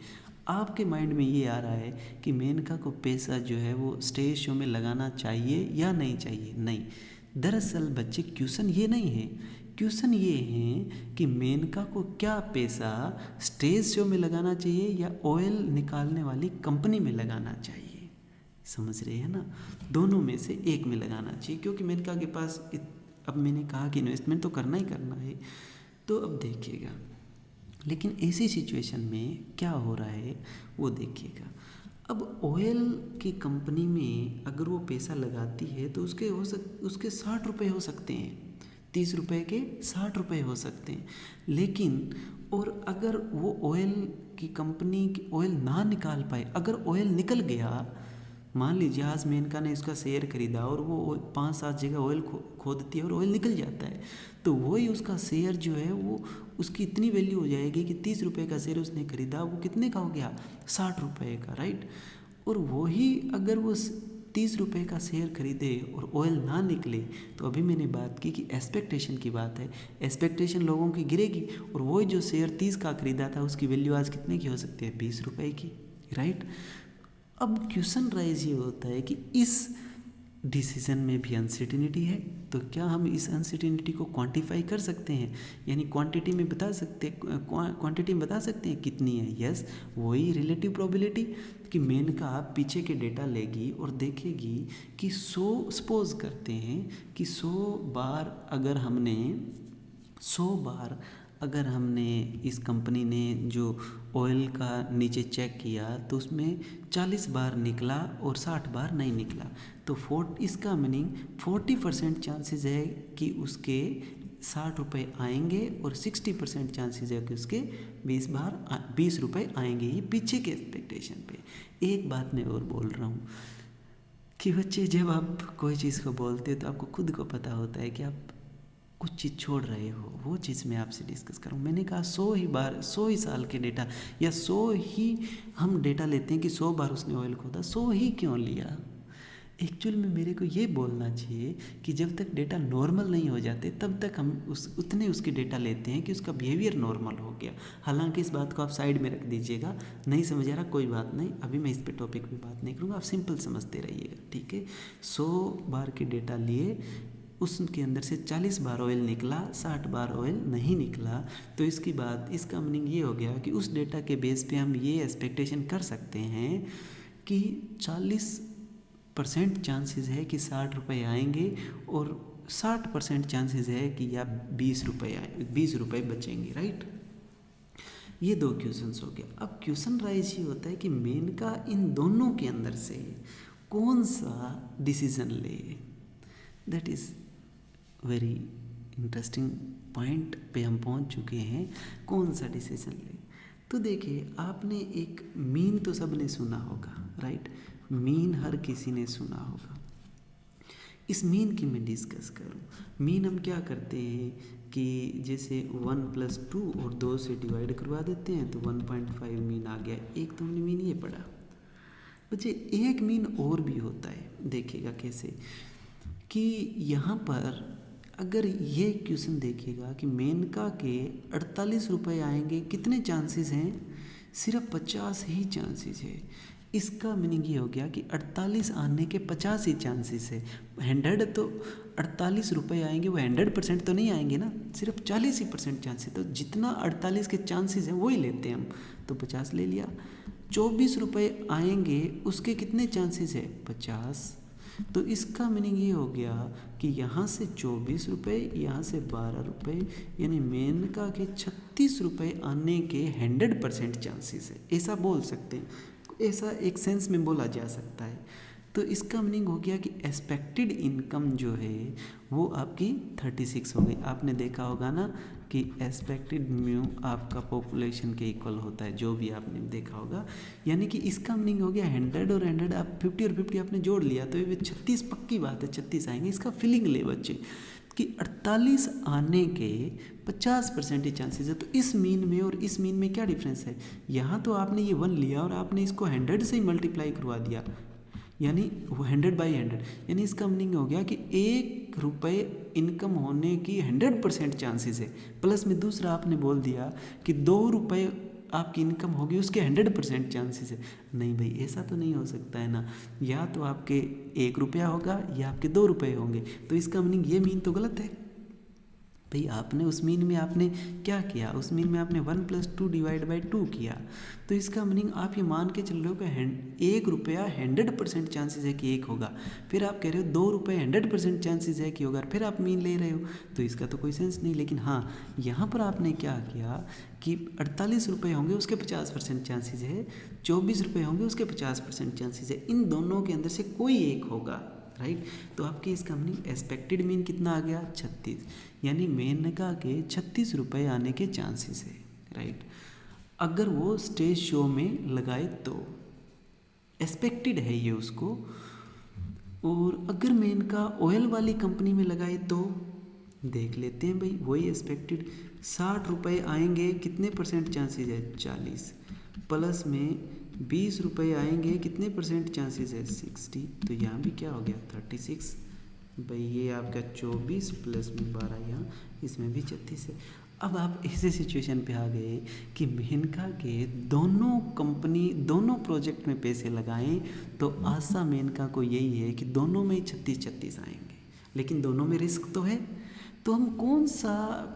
आपके माइंड में ये आ रहा है कि मेनका को पैसा जो है वो स्टेज शो में लगाना चाहिए या नहीं चाहिए। नहीं, दरअसल बच्चे क्वेश्चन ये नहीं है। क्वेश्चन ये है कि मेनका को क्या पैसा स्टेज शो में लगाना चाहिए या ऑयल निकालने वाली कंपनी में लगाना चाहिए। समझ रहे हैं ना। दोनों में से एक में लगाना चाहिए, क्योंकि मेनका के पास अब मैंने कहा कि इन्वेस्टमेंट तो करना ही करना है। तो अब देखिएगा, लेकिन ऐसी सिचुएशन में क्या हो रहा है वो देखिएगा। अब ऑयल की कंपनी में अगर वो पैसा लगाती है तो उसके 60 रुपये हो सकते हैं, 30 रुपये के 60 रुपये हो सकते हैं। लेकिन और अगर वो ऑयल की कंपनी ऑयल ना निकाल पाए, अगर ऑयल निकल गया, मान लीजिए आज मेनका ने इसका शेयर खरीदा और वो 5-7 जगह ऑयल खोदती है और ऑयल निकल जाता है, तो वही उसका शेयर जो है वो उसकी इतनी वैल्यू हो जाएगी कि 30 रुपये का शेयर उसने खरीदा, वो कितने का हो गया, 60 रुपये का, राइट। और वही अगर वो 30 रुपये का शेयर खरीदे और ऑयल ना निकले, तो अभी मैंने बात की कि एक्सपेक्टेशन की बात है, एक्सपेक्टेशन लोगों की गिरेगी और वही जो शेयर 30 का खरीदा था उसकी वैल्यू आज कितने की हो सकती है, 20 रुपये की, राइट। अब क्वेश्चन राइज ये होता है कि इस डिसीजन में भी अनसर्टेनिटी है, तो क्या हम इस अनसर्टेनिटी को क्वांटिफाई कर सकते हैं, यानी क्वांटिटी में बता सकते क्वांटिटी में बता सकते हैं कितनी है। यस, वही रिलेटिव प्रोबेबिलिटी कि मेनका पीछे के डेटा लेगी और देखेगी कि 100 सपोज करते हैं कि 100 बार अगर हमने इस कंपनी ने जो ऑयल का नीचे चेक किया तो उसमें 40 बार निकला और 60 बार नहीं निकला, तो इसका मीनिंग 40% चांसेस है कि उसके 60 रुपये आएंगे और 60% चांसेस है कि उसके 20 रुपये आएंगे, ये पीछे के एक्सपेक्टेशन पे। एक बात मैं और बोल रहा हूँ कि बच्चे, जब आप कोई चीज़ को बोलते हो तो आपको खुद को पता होता है कि आप कुछ चीज़ छोड़ रहे हो, वो चीज़ मैं आपसे डिस्कस करूँ। मैंने कहा 100 ही साल के डेटा या 100 ही हम डेटा लेते हैं कि 100 बार उसने ऑयल खोदा, 100 ही क्यों लिया। एक्चुअल में मेरे को ये बोलना चाहिए कि जब तक डेटा नॉर्मल नहीं हो जाते तब तक हम उतने उसके डेटा लेते हैं कि उसका बिहेवियर नॉर्मल हो गया। हालांकि इस बात को आप साइड में रख दीजिएगा, नहीं समझ आ रहा कोई बात नहीं, अभी मैं इस पे टॉपिक पे बात नहीं करूँगा, आप सिंपल समझते रहिएगा, ठीक है। 100 बार के डेटा लिए, उसके अंदर से 40 बार ऑयल निकला, 60 बार ऑयल नहीं निकला, तो इसकी बात, इसका मीनिंग ये हो गया कि उस डेटा के बेस पे हम ये एक्सपेक्टेशन कर सकते हैं कि 40% चांसेस है कि 60 रुपये आएंगे और 60% चांसेस है कि या 20 रुपये बचेंगे, राइट। ये 2 क्वेश्चंस हो गया। अब क्वेश्चन राइज ये होता है कि मेनका इन दोनों के अंदर से कौन सा डिसीजन ले। That is very interesting point पे हम पहुंच चुके हैं, कौन सा डिसीजन ले। तो देखिए, आपने एक मीन तो सबने सुना होगा, राइट, मीन हर किसी ने सुना होगा। इस मीन की मैं डिस्कस करूं, मीन हम क्या करते हैं कि जैसे 1+2 और 2 से डिवाइड करवा देते हैं तो 1.5 मीन आ गया। एक तो हमने मीन ये पढ़ा। बच्चे, एक मीन और भी होता है, देखिएगा कैसे कि यहाँ पर अगर ये क्वेश्चन देखिएगा कि मेनका के 48 रुपये आएंगे, कितने चांसेस हैं, सिर्फ 50 ही चांसेस है। इसका मीनिंग ये हो गया कि 48 आने के 50 ही चांसेस है। 100 तो 48 रुपये आएंगे, वो 100% तो नहीं आएंगे ना, सिर्फ 40% चांसेस। तो जितना 48 के चांसेस हैं वही लेते हैं हम, तो 50 ले लिया। 24 रुपये आएंगे, उसके कितने चांसेस है, 50। तो इसका मीनिंग ये हो गया कि यहाँ से 24 रुपये, यहाँ से 12 रुपये, यानी मेनका के 36 रुपये आने के 100% चांसेस है, ऐसा बोल सकते हैं, ऐसा एक सेंस में बोला जा सकता है। तो इसका मीनिंग हो गया कि एक्सपेक्टेड इनकम जो है वो आपकी 36 हो गई। आपने देखा होगा ना कि एक्सपेक्टेड म्यू आपका पॉपुलेशन के इक्वल होता है, जो भी आपने देखा होगा। यानी कि इसका मीनिंग हो गया 100 और 100, आप 50 और 50 आपने जोड़ लिया तो ये 36 पक्की बात है, 36 आएंगे। इसका फीलिंग ले बच्चे कि 48 आने के 50% चांसेस है। तो इस मीन में और इस मीन में क्या डिफरेंस है, यहाँ तो आपने ये 1 लिया और आपने इसको 100 से ही मल्टीप्लाई करवा दिया, यानी 100/100, यानी इसका मीनिंग हो गया कि 1 रुपये इनकम होने की 100% चांसेस है। प्लस में दूसरा आपने बोल दिया कि 2 रुपये आपकी इनकम होगी, उसके 100% चांसेस है। नहीं भाई, ऐसा तो नहीं हो सकता है ना, या तो आपके 1 रुपया होगा या आपके 2 रुपये होंगे। तो इसका मीनिंग ये मीन तो गलत है। भाई आपने उस मीन में आपने क्या किया, उस मीन में आपने 1 + 2 / 2 किया। तो इसका मीनिंग आप ये मान के चल रहे हो कि 1 रुपया 100% चांसेस है कि 1 होगा, फिर आप कह रहे हो 2 रुपये 100% चांसेस है कि होगा, फिर आप मीन ले रहे हो, तो इसका तो कोई सेंस नहीं। लेकिन हाँ, यहाँ पर आपने क्या किया कि 48 रुपये होंगे उसके 50% चांसेस है, 24 रुपये होंगे उसके 50% चांसेस है, इन दोनों के अंदर से कोई एक होगा, राइट। तो आपकी इसका मीनिंग एक्सपेक्टेड मीन कितना आ गया 36, यानी मेनका के 36 रुपये आने के चांसेस है, राइट। अगर वो स्टेज शो में लगाए तो एक्सपेक्टेड है ये उसको। और अगर मेनका ऑयल वाली कंपनी में लगाए तो देख लेते हैं भाई, वही एक्सपेक्टेड 60 रुपये आएंगे, कितने % चांसेस है 40, प्लस में 20 रुपये आएंगे, कितने % चांसेस है 60, तो यहाँ भी क्या हो गया 36, भाई ये आपका 24 प्लस में 12, यहाँ इसमें भी 36 है। अब आप ऐसे सिचुएशन पे आ गए कि मेनका के दोनों प्रोजेक्ट में पैसे लगाएं तो आशा मेनका को यही है कि दोनों में 36 आएंगे, लेकिन दोनों में रिस्क तो है। तो हम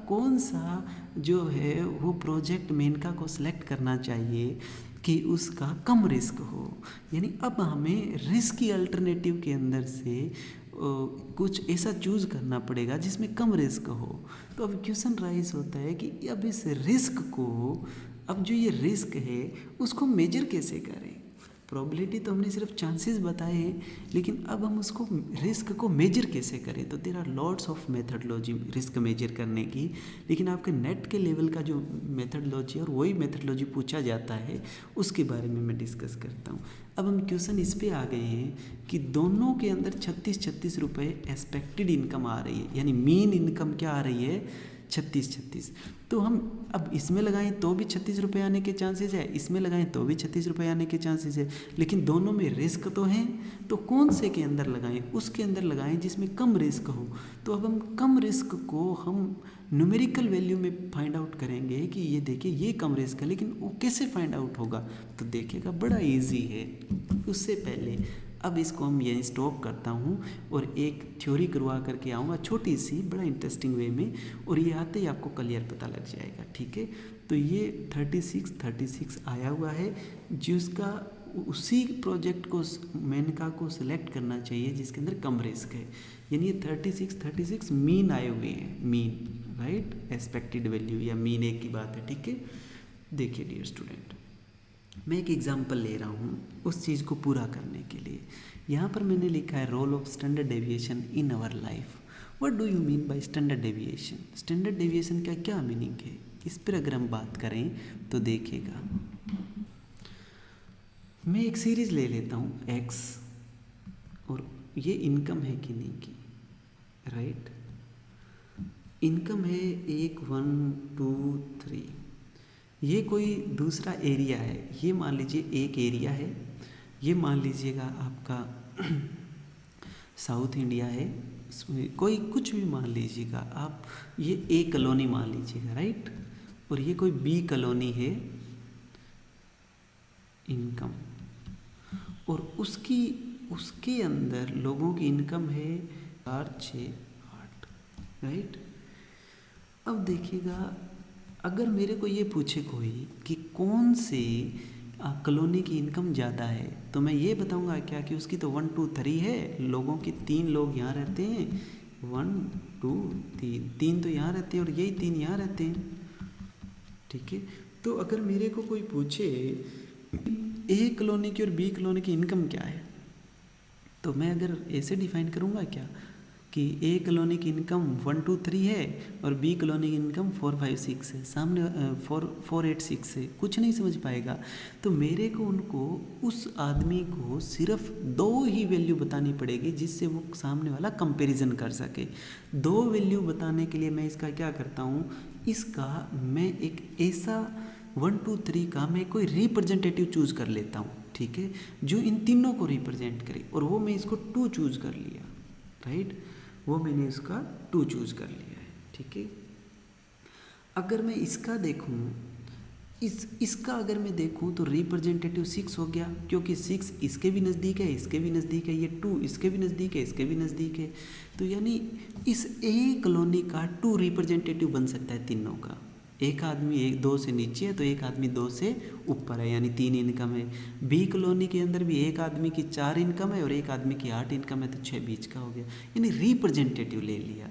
कौन सा जो है वो प्रोजेक्ट मेनका को सिलेक्ट करना चाहिए कि उसका कम रिस्क हो। यानी अब हमें रिस्की अल्टरनेटिव के अंदर से कुछ ऐसा चूज़ करना पड़ेगा जिसमें कम रिस्क हो। तो अब क्वेश्चन राइज होता है कि अब इस रिस्क को, अब जो ये रिस्क है उसको मेजर कैसे करें। प्रोबेबिलिटी तो हमने सिर्फ चांसेस बताए हैं, लेकिन अब हम उसको रिस्क को मेजर कैसे करें। तो there are lots of methodology risk measure करने की, लेकिन आपके नेट के लेवल का जो मेथडोलॉजी और वही मेथडोलॉजी पूछा जाता है उसके बारे में मैं डिस्कस करता हूँ। अब हम क्वेश्चन इस पे आ गए हैं कि दोनों के अंदर 36 रुपये एक्सपेक्टेड इनकम आ रही है, यानी मीन इनकम क्या आ रही है 36। तो हम अब इसमें लगाएं तो भी 36 रुपये आने के चांसेस है, इसमें लगाएं तो भी 36 रुपये आने के चांसेस है, लेकिन दोनों में रिस्क तो हैं। तो कौन से के अंदर लगाएं, उसके अंदर लगाएं जिसमें कम रिस्क हो। तो अब हम कम रिस्क को हम न्यूमेरिकल वैल्यू में फाइंड आउट करेंगे कि ये देखिए ये कम रिस्क है, लेकिन वो कैसे फाइंड आउट होगा। तो देखिएगा बड़ा ईजी है। उससे पहले अब इसको हम यहीं स्टॉप करता हूँ और एक थ्योरी करवा करके आऊँगा छोटी सी, बड़ा इंटरेस्टिंग वे में, और ये आते ही आपको क्लियर पता लग जाएगा, ठीक है। तो ये 36 आया हुआ है, जिसका उसी प्रोजेक्ट को मेनका को सिलेक्ट करना चाहिए जिसके अंदर कम रिस्क है। यानी ये 36 मीन आए हुए हैं, मीन, राइट, एक्सपेक्टेड वैल्यू या मीन एक की बात है, ठीक है। देखिए डियर स्टूडेंट, मैं एक एग्जांपल ले रहा हूँ उस चीज़ को पूरा करने के लिए। यहाँ पर मैंने लिखा है role of standard deviation in our life. What do you mean by standard deviation. Standard deviation का क्या मीनिंग है, इस पर अगर हम बात करें तो देखिएगा, मैं एक सीरीज़ ले लेता हूँ एक्स, और ये इनकम है कि नहीं की, राइट। इनकम है 1 1 2 3, ये कोई दूसरा एरिया है, ये मान लीजिए एक एरिया है, ये मान लीजिएगा आपका साउथ इंडिया है, इसमें कोई कुछ भी मान लीजिएगा आप, ये ए कॉलोनी मान लीजिएगा, राइट, और ये कोई बी कॉलोनी है इनकम, और उसके अंदर लोगों की इनकम है 4 6 8, राइट। अब देखिएगा, अगर मेरे को ये पूछे कोई कि कौन से कॉलोनी की इनकम ज़्यादा है, तो मैं ये बताऊंगा क्या कि उसकी तो 1 2 3 है, लोगों की 3 लोग यहाँ रहते हैं, 1 2 3 तो यहाँ रहते हैं और यही 3 यहाँ रहते हैं, ठीक है। तो अगर मेरे को कोई पूछे ए कॉलोनी की और बी कॉलोनी की इनकम क्या है, तो मैं अगर ऐसे डिफाइन करूँगा क्या कि ए कॉलोनी की इनकम 1 2 3 है और बी कॉलोनी की इनकम 4 5 6 है, सामने 4 8 6 है, कुछ नहीं समझ पाएगा। तो मेरे को उनको, उस आदमी को सिर्फ 2 ही वैल्यू बतानी पड़ेगी जिससे वो सामने वाला कंपैरिजन कर सके। 2 वैल्यू बताने के लिए मैं इसका क्या करता हूँ, इसका मैं एक ऐसा 1 2 3 का मैं कोई रिप्रेजेंटेटिव चूज़ कर लेता हूँ, ठीक है, जो इन तीनों को रिप्रेजेंट करे, और वो मैं इसको 2 चूज़ कर लिया, राइट, वो मैंने इसका 2 चूज़ कर लिया है, ठीक है। अगर मैं इसका देखूं इसका अगर मैं देखूं तो रिप्रेजेंटेटिव 6 हो गया, क्योंकि 6 इसके भी नज़दीक है, इसके भी नज़दीक है, ये 2 इसके भी नज़दीक है, इसके भी नज़दीक है। तो यानी इस ए कॉलोनी का 2 रिप्रेजेंटेटिव बन सकता है तीनों का। एक आदमी 2 से नीचे है तो एक आदमी 2 से ऊपर है, यानी 3 इनकम है। बी कॉलोनी के अंदर भी एक आदमी की 4 इनकम है और एक आदमी की 8 इनकम है, तो 6 बीच का हो गया, यानी रिप्रेजेंटेटिव ले लिया।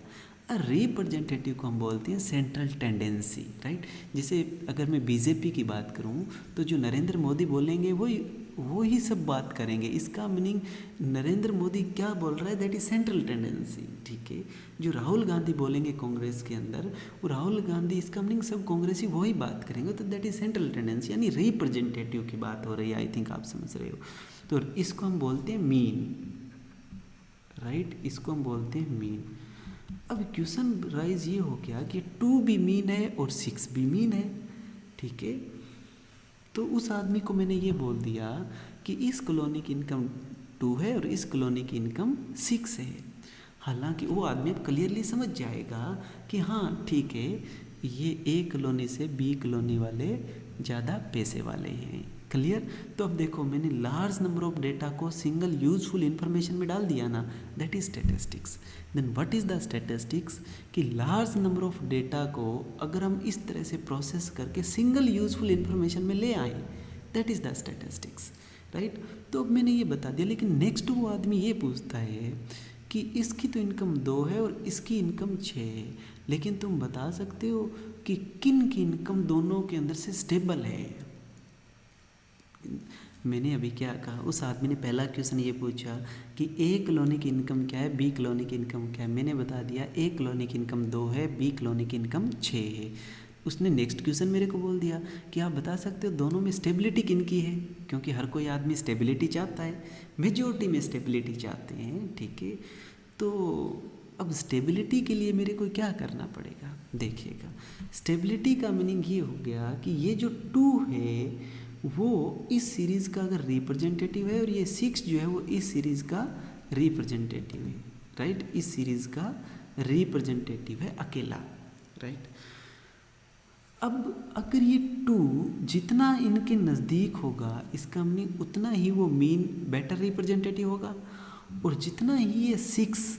रिप्रेजेंटेटिव को हम बोलते हैं सेंट्रल टेंडेंसी, राइट। जैसे अगर मैं बीजेपी की बात करूं तो जो नरेंद्र मोदी बोलेंगे वो ही सब बात करेंगे। इसका मीनिंग नरेंद्र मोदी क्या बोल रहा है, दैट इज सेंट्रल टेंडेंसी, ठीक है। जो राहुल गांधी बोलेंगे कांग्रेस के अंदर, वो राहुल गांधी, इसका मीनिंग सब कांग्रेसी वही बात करेंगे, तो दैट इज सेंट्रल टेंडेंसी, यानी रिप्रेजेंटेटिव की बात हो रही है। आई थिंक आप समझ रहे हो। तो इसको हम बोलते हैं मीन, राइट, इसको हम बोलते हैं मीन। अब क्वेश्चन राइज ये हो गया कि 2 भी मीन है और 6 भी मीन है, ठीक है। तो उस आदमी को मैंने ये बोल दिया कि इस कॉलोनी की इनकम 2 है और इस कॉलोनी की इनकम 6 है। हालांकि वो आदमी अब क्लियरली समझ जाएगा कि हाँ ठीक है, ये ए कॉलोनी से बी कॉलोनी वाले ज़्यादा पैसे वाले हैं। क्लियर। तो अब देखो, मैंने लार्ज नंबर ऑफ डेटा को सिंगल यूजफुल इंफॉर्मेशन में डाल दिया ना, that is statistics. Then what is the statistics, कि लार्ज नंबर ऑफ डेटा को अगर हम इस तरह से प्रोसेस करके सिंगल यूजफुल इंफॉर्मेशन में ले आए, that is the statistics, right. तो अब मैंने ये बता दिया, लेकिन नेक्स्ट वो आदमी ये पूछता है कि इसकी तो इनकम 2 है और इसकी इनकम 6 है, लेकिन तुम बता सकते हो कि किन की इनकम दोनों के अंदर से स्टेबल है। मैंने अभी क्या कहा, उस आदमी ने पहला क्वेश्चन ये पूछा कि ए कॉलोनी की इनकम क्या है, बी कॉलोनी की इनकम क्या है। मैंने बता दिया ए कॉलोनी की इनकम 2 है, बी कॉलोनी की इनकम 6 है। उसने नेक्स्ट क्वेश्चन मेरे को बोल दिया कि आप बता सकते हो दोनों में स्टेबिलिटी किन की है, क्योंकि हर कोई आदमी स्टेबिलिटी चाहता है, मेजॉरिटी में स्टेबिलिटी चाहते हैं, ठीक है। तो अब स्टेबिलिटी के लिए मेरे को क्या करना पड़ेगा, देखिएगा। स्टेबिलिटी का मीनिंग ये हो गया कि ये जो 2 है वो इस सीरीज़ का अगर रिप्रेजेंटेटिव है और ये 6 जो है वो इस सीरीज़ का रिप्रेजेंटेटिव है, राइट। इस सीरीज़ का रिप्रेजेंटेटिव है अकेला, राइट। अब अगर ये 2 जितना इनके नज़दीक होगा, इसका मीनिंग उतना ही वो मीन बेटर रिप्रेजेंटेटिव होगा, और जितना ही ये 6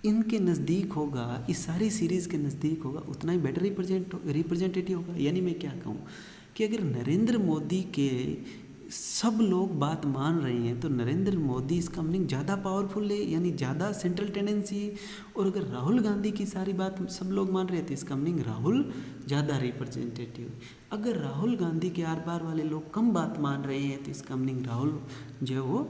इनके नज़दीक होगा, इस सारी सीरीज़ के नज़दीक होगा, उतना ही बेटर रिप्रेजेंटेटिव होगा। यानी मैं क्या कहूँ कि अगर नरेंद्र मोदी के सब लोग बात मान रहे हैं तो नरेंद्र मोदी इसका मीनिंग ज़्यादा पावरफुल है, यानी ज़्यादा सेंट्रल टेंडेंसी है। और अगर राहुल गांधी की सारी बात सब लोग मान रहे हैं तो इसका मीनिंग राहुल ज़्यादा रिप्रेजेंटेटिव है। अगर राहुल गांधी के आर पार वाले लोग कम बात मान रहे हैं तो इसका मीनिंग राहुल जो है वो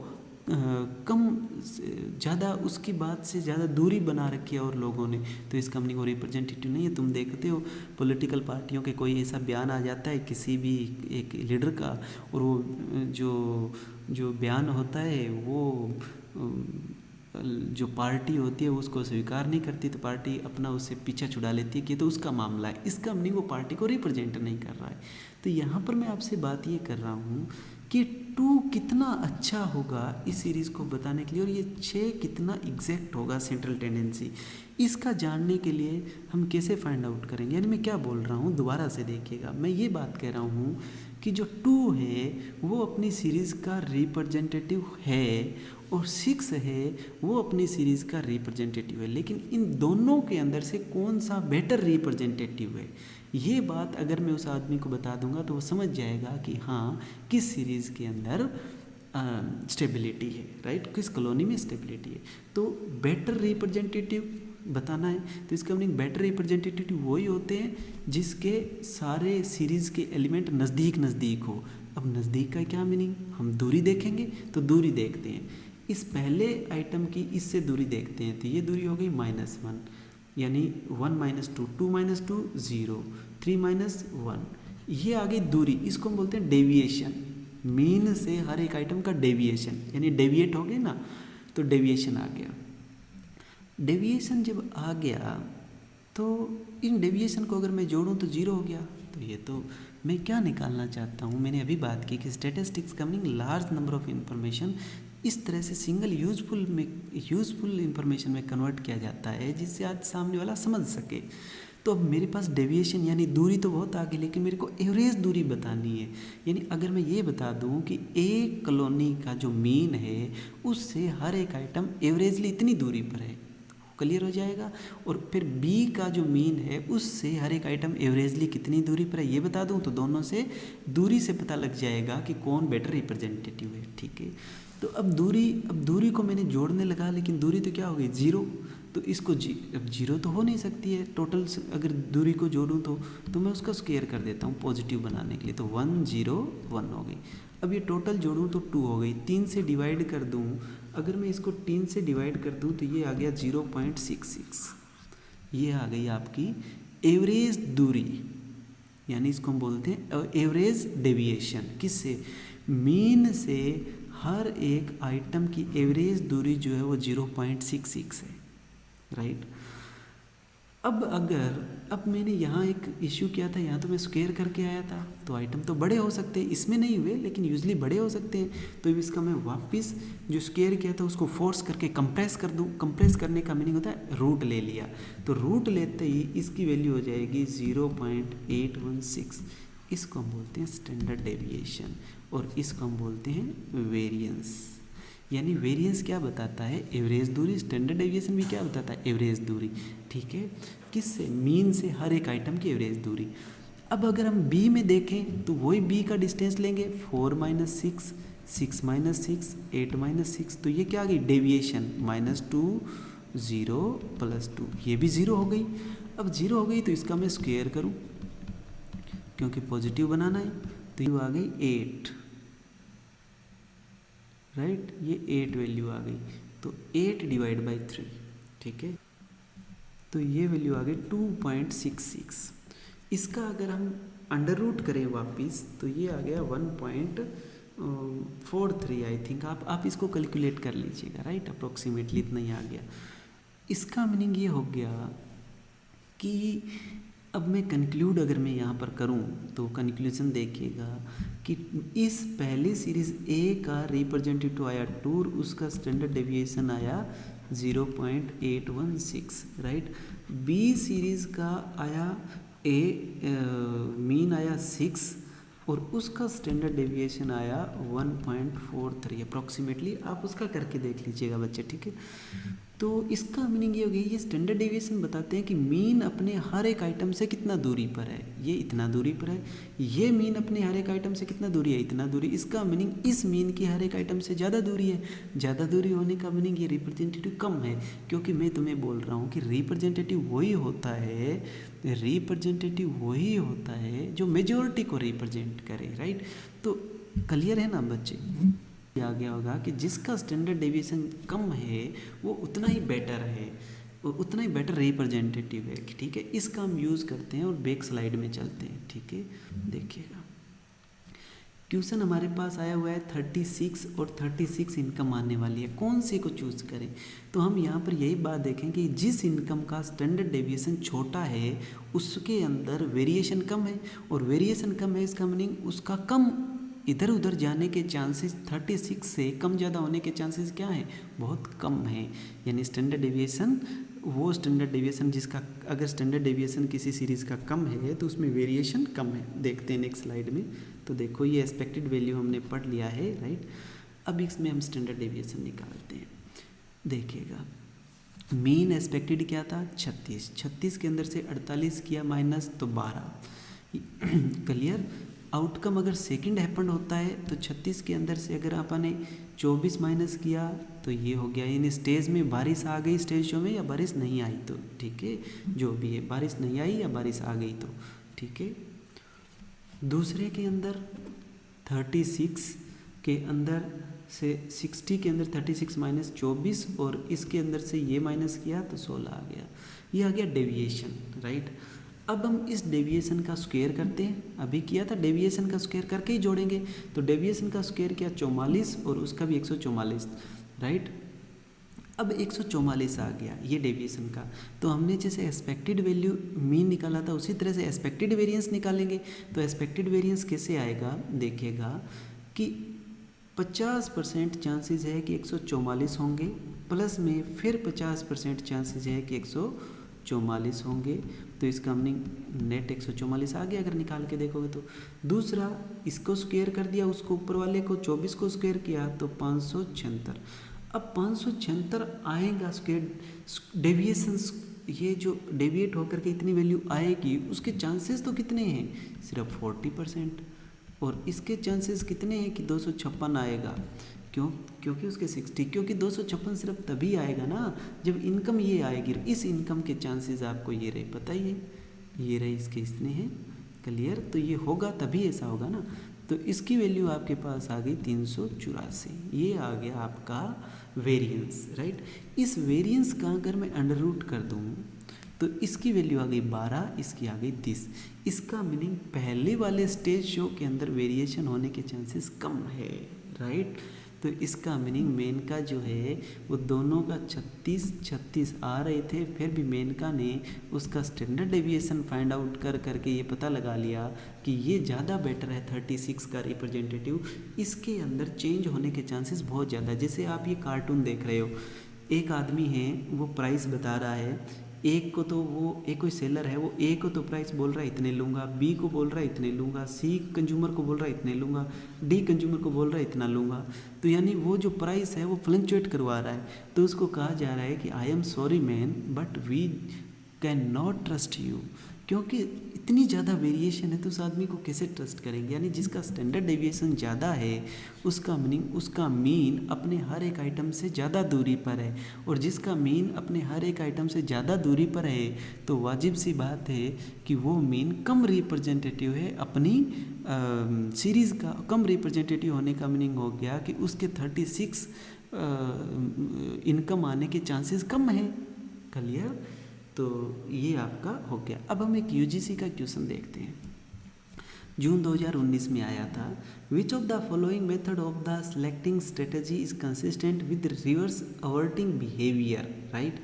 कम ज़्यादा उसकी बात से ज़्यादा दूरी बना रखी है और लोगों ने, तो इसका मीनिंग वो रिप्रेजेंटेटिव नहीं है। तुम देखते हो पॉलिटिकल पार्टियों के कोई ऐसा बयान आ जाता है किसी भी एक लीडर का, और वो जो बयान होता है वो जो पार्टी होती है उसको स्वीकार नहीं करती, तो पार्टी अपना उससे पीछा छुड़ा लेती है कि तो उसका मामला है। इसका मीनिंग वो पार्टी को रिप्रेजेंट नहीं कर रहा है। तो यहाँ पर मैं आपसे बात ये कर रहा हूँ कि 2 कितना अच्छा होगा इस सीरीज़ को बताने के लिए, और ये 6 कितना एग्जैक्ट होगा सेंट्रल टेंडेंसी, इसका जानने के लिए हम कैसे फाइंड आउट करेंगे। यानी मैं क्या बोल रहा हूँ, दोबारा से देखिएगा। मैं ये बात कह रहा हूँ कि जो 2 है वो अपनी सीरीज़ का रिप्रेजेंटेटिव है, और 6 है वो अपनी सीरीज़ का रिप्रेजेंटेटिव है, लेकिन इन दोनों के अंदर से कौन सा बेटर रिप्रेजेंटेटिव है, ये बात अगर मैं उस आदमी को बता दूंगा तो वो समझ जाएगा कि हाँ किस सीरीज़ के अंदर स्टेबिलिटी है, राइट, किस कॉलोनी में स्टेबिलिटी है। तो बेटर रिप्रेजेंटेटिव बताना है तो इसका मीनिंग बेटर रिप्रेजेंटेटिव वही होते हैं जिसके सारे सीरीज़ के एलिमेंट नज़दीक नज़दीक हो। अब नज़दीक का क्या मीनिंग, हम दूरी देखेंगे तो दूरी देखते हैं, इस पहले आइटम की इससे दूरी देखते हैं, तो ये दूरी हो गई -1, यानी 1 - 2, 2 - 2 0, 3 - 1, ये आ गई दूरी। इसको हम बोलते हैं डेविएशन, मीन से हर एक आइटम का डेविएशन, यानी डेविएट हो गए ना, तो डेविएशन आ गया। डेविएशन जब आ गया तो इन डेविएशन को अगर मैं जोड़ूं तो 0 हो गया। तो ये तो मैं क्या निकालना चाहता हूँ, मैंने अभी बात की कि स्टैटिस्टिक्स का meaning large number of information इस तरह से सिंगल यूजफुल इंफॉर्मेशन में कन्वर्ट किया जाता है जिससे आज सामने वाला समझ सके। तो अब मेरे पास डेविएशन यानी दूरी तो बहुत आगे, लेकिन मेरे को एवरेज दूरी बतानी है। यानी अगर मैं ये बता दूं कि एक कॉलोनी का जो मीन है उससे हर एक आइटम एवरेजली इतनी दूरी पर है, क्लियर हो जाएगा। और फिर बी का जो मीन है उससे हर एक आइटम एवरेजली कितनी दूरी पर है ये बता दूं, तो दोनों से दूरी से पता लग जाएगा कि कौन बेटर रिप्रेजेंटेटिव है, ठीक है। तो अब दूरी को मैंने जोड़ने लगा, लेकिन दूरी तो क्या हो गई 0, तो इसको अब 0 तो हो नहीं सकती है टोटल अगर दूरी को जोड़ूँ तो मैं उसका स्क्वायर कर देता हूँ पॉजिटिव बनाने के लिए, तो 1 0 1 हो गई। अब ये टोटल जोड़ूँ तो 2 हो गई, 3 से डिवाइड कर दूँ, अगर मैं इसको 3 से डिवाइड कर दूँ तो ये आ गया 0.66, ये आ गई आपकी एवरेज दूरी, यानी इसको हम बोलते हैं एवरेज डेविएशन। किससे? मीन से हर एक आइटम की एवरेज दूरी जो है वो 0.66 है, राइट। अब मैंने यहाँ एक इश्यू किया था, यहाँ तो मैं स्क्वायर करके आया था, तो आइटम तो बड़े हो सकते हैं, इसमें नहीं हुए लेकिन यूजली बड़े हो सकते हैं। तो इसका मैं वापस जो स्क्वायर किया था उसको फोर्स करके कंप्रेस कर दूँ। कंप्रेस करने का मीनिंग होता है रूट ले लिया, तो रूट लेते ही इसकी वैल्यू हो जाएगी 0.816। इसको हम बोलते हैं स्टैंडर्ड डेविएशन और इसको हम बोलते हैं वेरिएंस। यानी वेरिएंस क्या बताता है? एवरेज दूरी। स्टैंडर्ड डेविएशन भी क्या बताता है? एवरेज दूरी, ठीक है। किससे? मीन से हर एक आइटम की एवरेज दूरी। अब अगर हम बी में देखें तो वही बी का डिस्टेंस लेंगे, 4 - 6 6 - 6 8 - 6, तो ये क्या आ गई? डेविएशन -2 0 + 2, ये भी 0 हो गई। अब 0 हो गई तो इसका मैं स्क्वायर करूँ क्योंकि पॉजिटिव बनाना है, तो ये आ गई 8, राइट। ये 8 वैल्यू आ गई, तो 8 / 3, ठीक है। तो ये वैल्यू आ गई 2.66। इसका अगर हम अंडर रूट करें वापिस तो ये आ गया 1.43 आई थिंक। आप इसको कैलकुलेट कर लीजिएगा, राइट। अप्रोक्सीमेटली इतना ही आ गया। इसका मीनिंग ये हो गया कि अब मैं कंक्लूड अगर मैं यहाँ पर करूँ तो कंक्लूजन देखिएगा कि इस पहली सीरीज़ ए का रिप्रेजेंटेटिव आया 2, उसका स्टैंडर्ड डेविएशन आया 0.816, राइट। बी सीरीज़ का आया मीन आया 6 और उसका स्टैंडर्ड डेविएशन आया 1.43 अप्रॉक्सीमेटली। आप उसका करके देख लीजिएगा बच्चे, ठीक है। तो इसका मीनिंग ये हो गई, ये स्टैंडर्ड डेविएशन बताते हैं कि मीन अपने हर एक आइटम से कितना दूरी पर है, ये इतना दूरी पर है। ये मीन अपने हर एक आइटम से कितना दूरी है, इतना दूरी। इसका मीनिंग इस मीन की हर एक आइटम से ज़्यादा दूरी है। ज़्यादा दूरी होने का मीनिंग ये रिप्रेजेंटेटिव कम है, क्योंकि मैं तुम्हें बोल रहा हूँ कि रिप्रेजेंटेटिव वही होता है जो मेजॉरिटी को रिप्रेजेंट करे, राइट। तो क्लियर है ना बच्चे? आ गया होगा कि जिसका स्टैंडर्ड डेविएशन कम है वो उतना ही बेटर है, वो उतना ही बेटर रिप्रेजेंटेटिव है, ठीक है। इसका हम यूज़ करते हैं और बैक स्लाइड में चलते हैं, ठीक है। देखिएगा क्वेश्चन हमारे पास आया हुआ है 36 और 36 इनकम आने वाली है, कौन से को चूज़ करें। तो हम यहाँ पर यही बात देखें कि जिस इनकम का स्टैंडर्ड डेविएशन छोटा है उसके अंदर वेरिएशन कम है, और वेरिएशन कम है इसका मीनिंग उसका कम इधर उधर जाने के चांसेस 36 से कम ज़्यादा होने के चांसेस क्या हैं? बहुत कम है। यानी स्टैंडर्ड डेविएशन, वो स्टैंडर्ड डेविएशन जिसका, अगर स्टैंडर्ड डेविएशन किसी सीरीज़ का कम है तो उसमें वेरिएशन कम है। देखते हैं नेक्स्ट स्लाइड में। तो देखो ये एक्सपेक्टेड वैल्यू हमने पढ़ लिया है, राइट। अब इसमें हम स्टैंडर्ड डेविएशन निकालते हैं। देखिएगा मीन एक्सपेक्टेड क्या था? 36 के अंदर से 48 किया माइनस तो 12। क्लियर। आउटकम अगर सेकंड हैपन होता है तो 36 के अंदर से अगर आपने 24 माइनस किया तो ये हो गया। यानी स्टेज में बारिश आ गई स्टेज शो में, या बारिश नहीं आई तो, ठीक है, जो भी है, बारिश नहीं आई या बारिश आ गई तो, ठीक है। दूसरे के अंदर 36 के अंदर से 60 के अंदर 36 माइनस 24 और इसके अंदर से ये माइनस किया तो 16 आ गया। ये आ गया डेविएशन, राइट। अब हम इस डेविएशन का स्क्वायर करते हैं, अभी किया था डेविएशन का स्क्वायर करके ही जोड़ेंगे। तो डेविएशन का स्क्वायर किया 44 और उसका भी 144, राइट। अब 144 आ गया ये डेविएशन का। तो हमने जैसे एक्सपेक्टेड वैल्यू मीन निकाला था उसी तरह से एक्सपेक्टेड वेरिएंस निकालेंगे। तो एक्सपेक्टेड वेरिएंस कैसे आएगा? देखिएगा कि 50% चांसेस है कि 144 होंगे, प्लस में फिर 50% चांसेस है कि 144 होंगे, तो इसका मीनिंग नेट 144 आ गया अगर निकाल के देखोगे तो। दूसरा, इसको स्क्वायर कर दिया, उसको ऊपर वाले को 24 को स्क्वायर किया तो 576। अब 576 आएगा स्क्वायर डेविएशन, ये जो डेविएट होकर के इतनी वैल्यू आएगी उसके चांसेस तो कितने हैं, सिर्फ 40%। और इसके चांसेस कितने हैं कि 256 आएगा, क्यों, क्योंकि उसके 60, क्योंकि 256 सिर्फ तभी आएगा ना जब इनकम ये आएगी। इस इनकम के चांसेस आपको ये रहे, पता ही है, ये रहे इसके इतने हैं, क्लियर। तो ये होगा तभी ऐसा होगा ना। तो इसकी वैल्यू आपके पास आ गई 384, ये आ गया आपका वेरिएंस, राइट। इस वेरिएंस का अगर मैं अंडर रूट कर दूँ तो इसकी वैल्यू आ गई 12, इसकी आ गई 30। इसका मीनिंग पहले वाले स्टेज शो के अंदर वेरिएशन होने के चांसेस कम है, राइट। तो इसका मीनिंग मेनका जो है वो दोनों का 36 आ रहे थे, फिर भी मेनका ने उसका स्टैंडर्ड डेविएशन फाइंड आउट कर करके ये पता लगा लिया कि ये ज़्यादा बेटर है 36 का रिप्रेजेंटेटिव, इसके अंदर चेंज होने के चांसेस बहुत ज़्यादा। जैसे आप ये कार्टून देख रहे हो, एक आदमी है वो प्राइस बता रहा है, एक को तो वो एक कोई सेलर है, वो ए को तो प्राइस बोल रहा है इतने लूँगा, बी को बोल रहा है इतने लूँगा, सी कंज्यूमर को बोल रहा है इतने लूँगा, डी कंज्यूमर को बोल रहा है इतना लूँगा। तो यानी वो जो प्राइस है वो फ्लक्चुएट करवा रहा है। तो उसको कहा जा रहा है कि I am sorry man but we can not trust you, क्योंकि इतनी ज़्यादा वेरिएशन है तो उस आदमी को कैसे ट्रस्ट करेंगे। यानी जिसका स्टैंडर्ड डेविएशन ज़्यादा है उसका मीनिंग उसका मीन अपने हर एक आइटम से ज़्यादा दूरी पर है, और जिसका मीन अपने हर एक आइटम से ज़्यादा दूरी पर है तो वाजिब सी बात है कि वो मीन कम रिप्रेजेंटेटिव है अपनी सीरीज़ का। कम रिप्रेजेंटेटिव होने का मीनिंग हो गया कि उसके 36 इनकम आने के चांसेस कम है, क्लियर। तो ये आपका हो गया। अब हम एक यूजीसी का क्वेश्चन देखते हैं, जून 2019 में आया था। Which of the following method of the selecting strategy is consistent with reverse averting behaviour, right.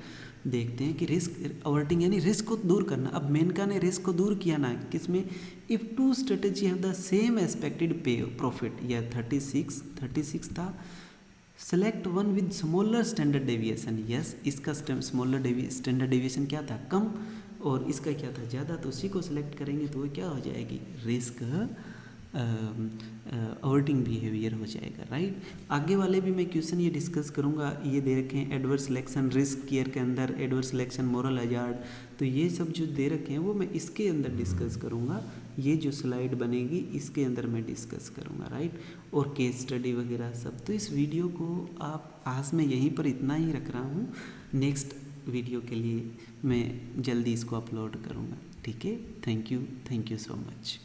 देखते हैं कि रिस्क अवर्टिंग यानी रिस्क को दूर करना। अब मेनका ने रिस्क को दूर किया ना, किसमें, if two strategy have the same expected पे प्रॉफिट, या 36 था। Select one with smaller standard deviation, yes इसका स्मॉलर स्टैंडर्ड डेविएशन क्या था, कम, और इसका क्या था, ज़्यादा। तो उसी को सिलेक्ट करेंगे तो वो क्या हो जाएगी, रिस्क अवर्टिंग बिहेवियर हो जाएगा, राइट। आगे वाले भी मैं क्वेश्चन ये डिस्कस करूँगा। ये दे रखे हैं एडवर्स सिलेक्शन रिस्क केयर के अंदर, एडवर्स सिलेक्शन मोरल हजार्ड, तो ये सब जो दे रखे हैं वो मैं इसके अंदर डिस्कस करूँगा। ये जो स्लाइड बनेगी इसके अंदर मैं डिस्कस करूँगा, राइट, और केस स्टडी वगैरह सब। तो इस वीडियो को आप आज मैं यहीं पर इतना ही रख रहा हूँ, नेक्स्ट वीडियो के लिए मैं जल्दी इसको अपलोड करूँगा, ठीक है। Thank you so much.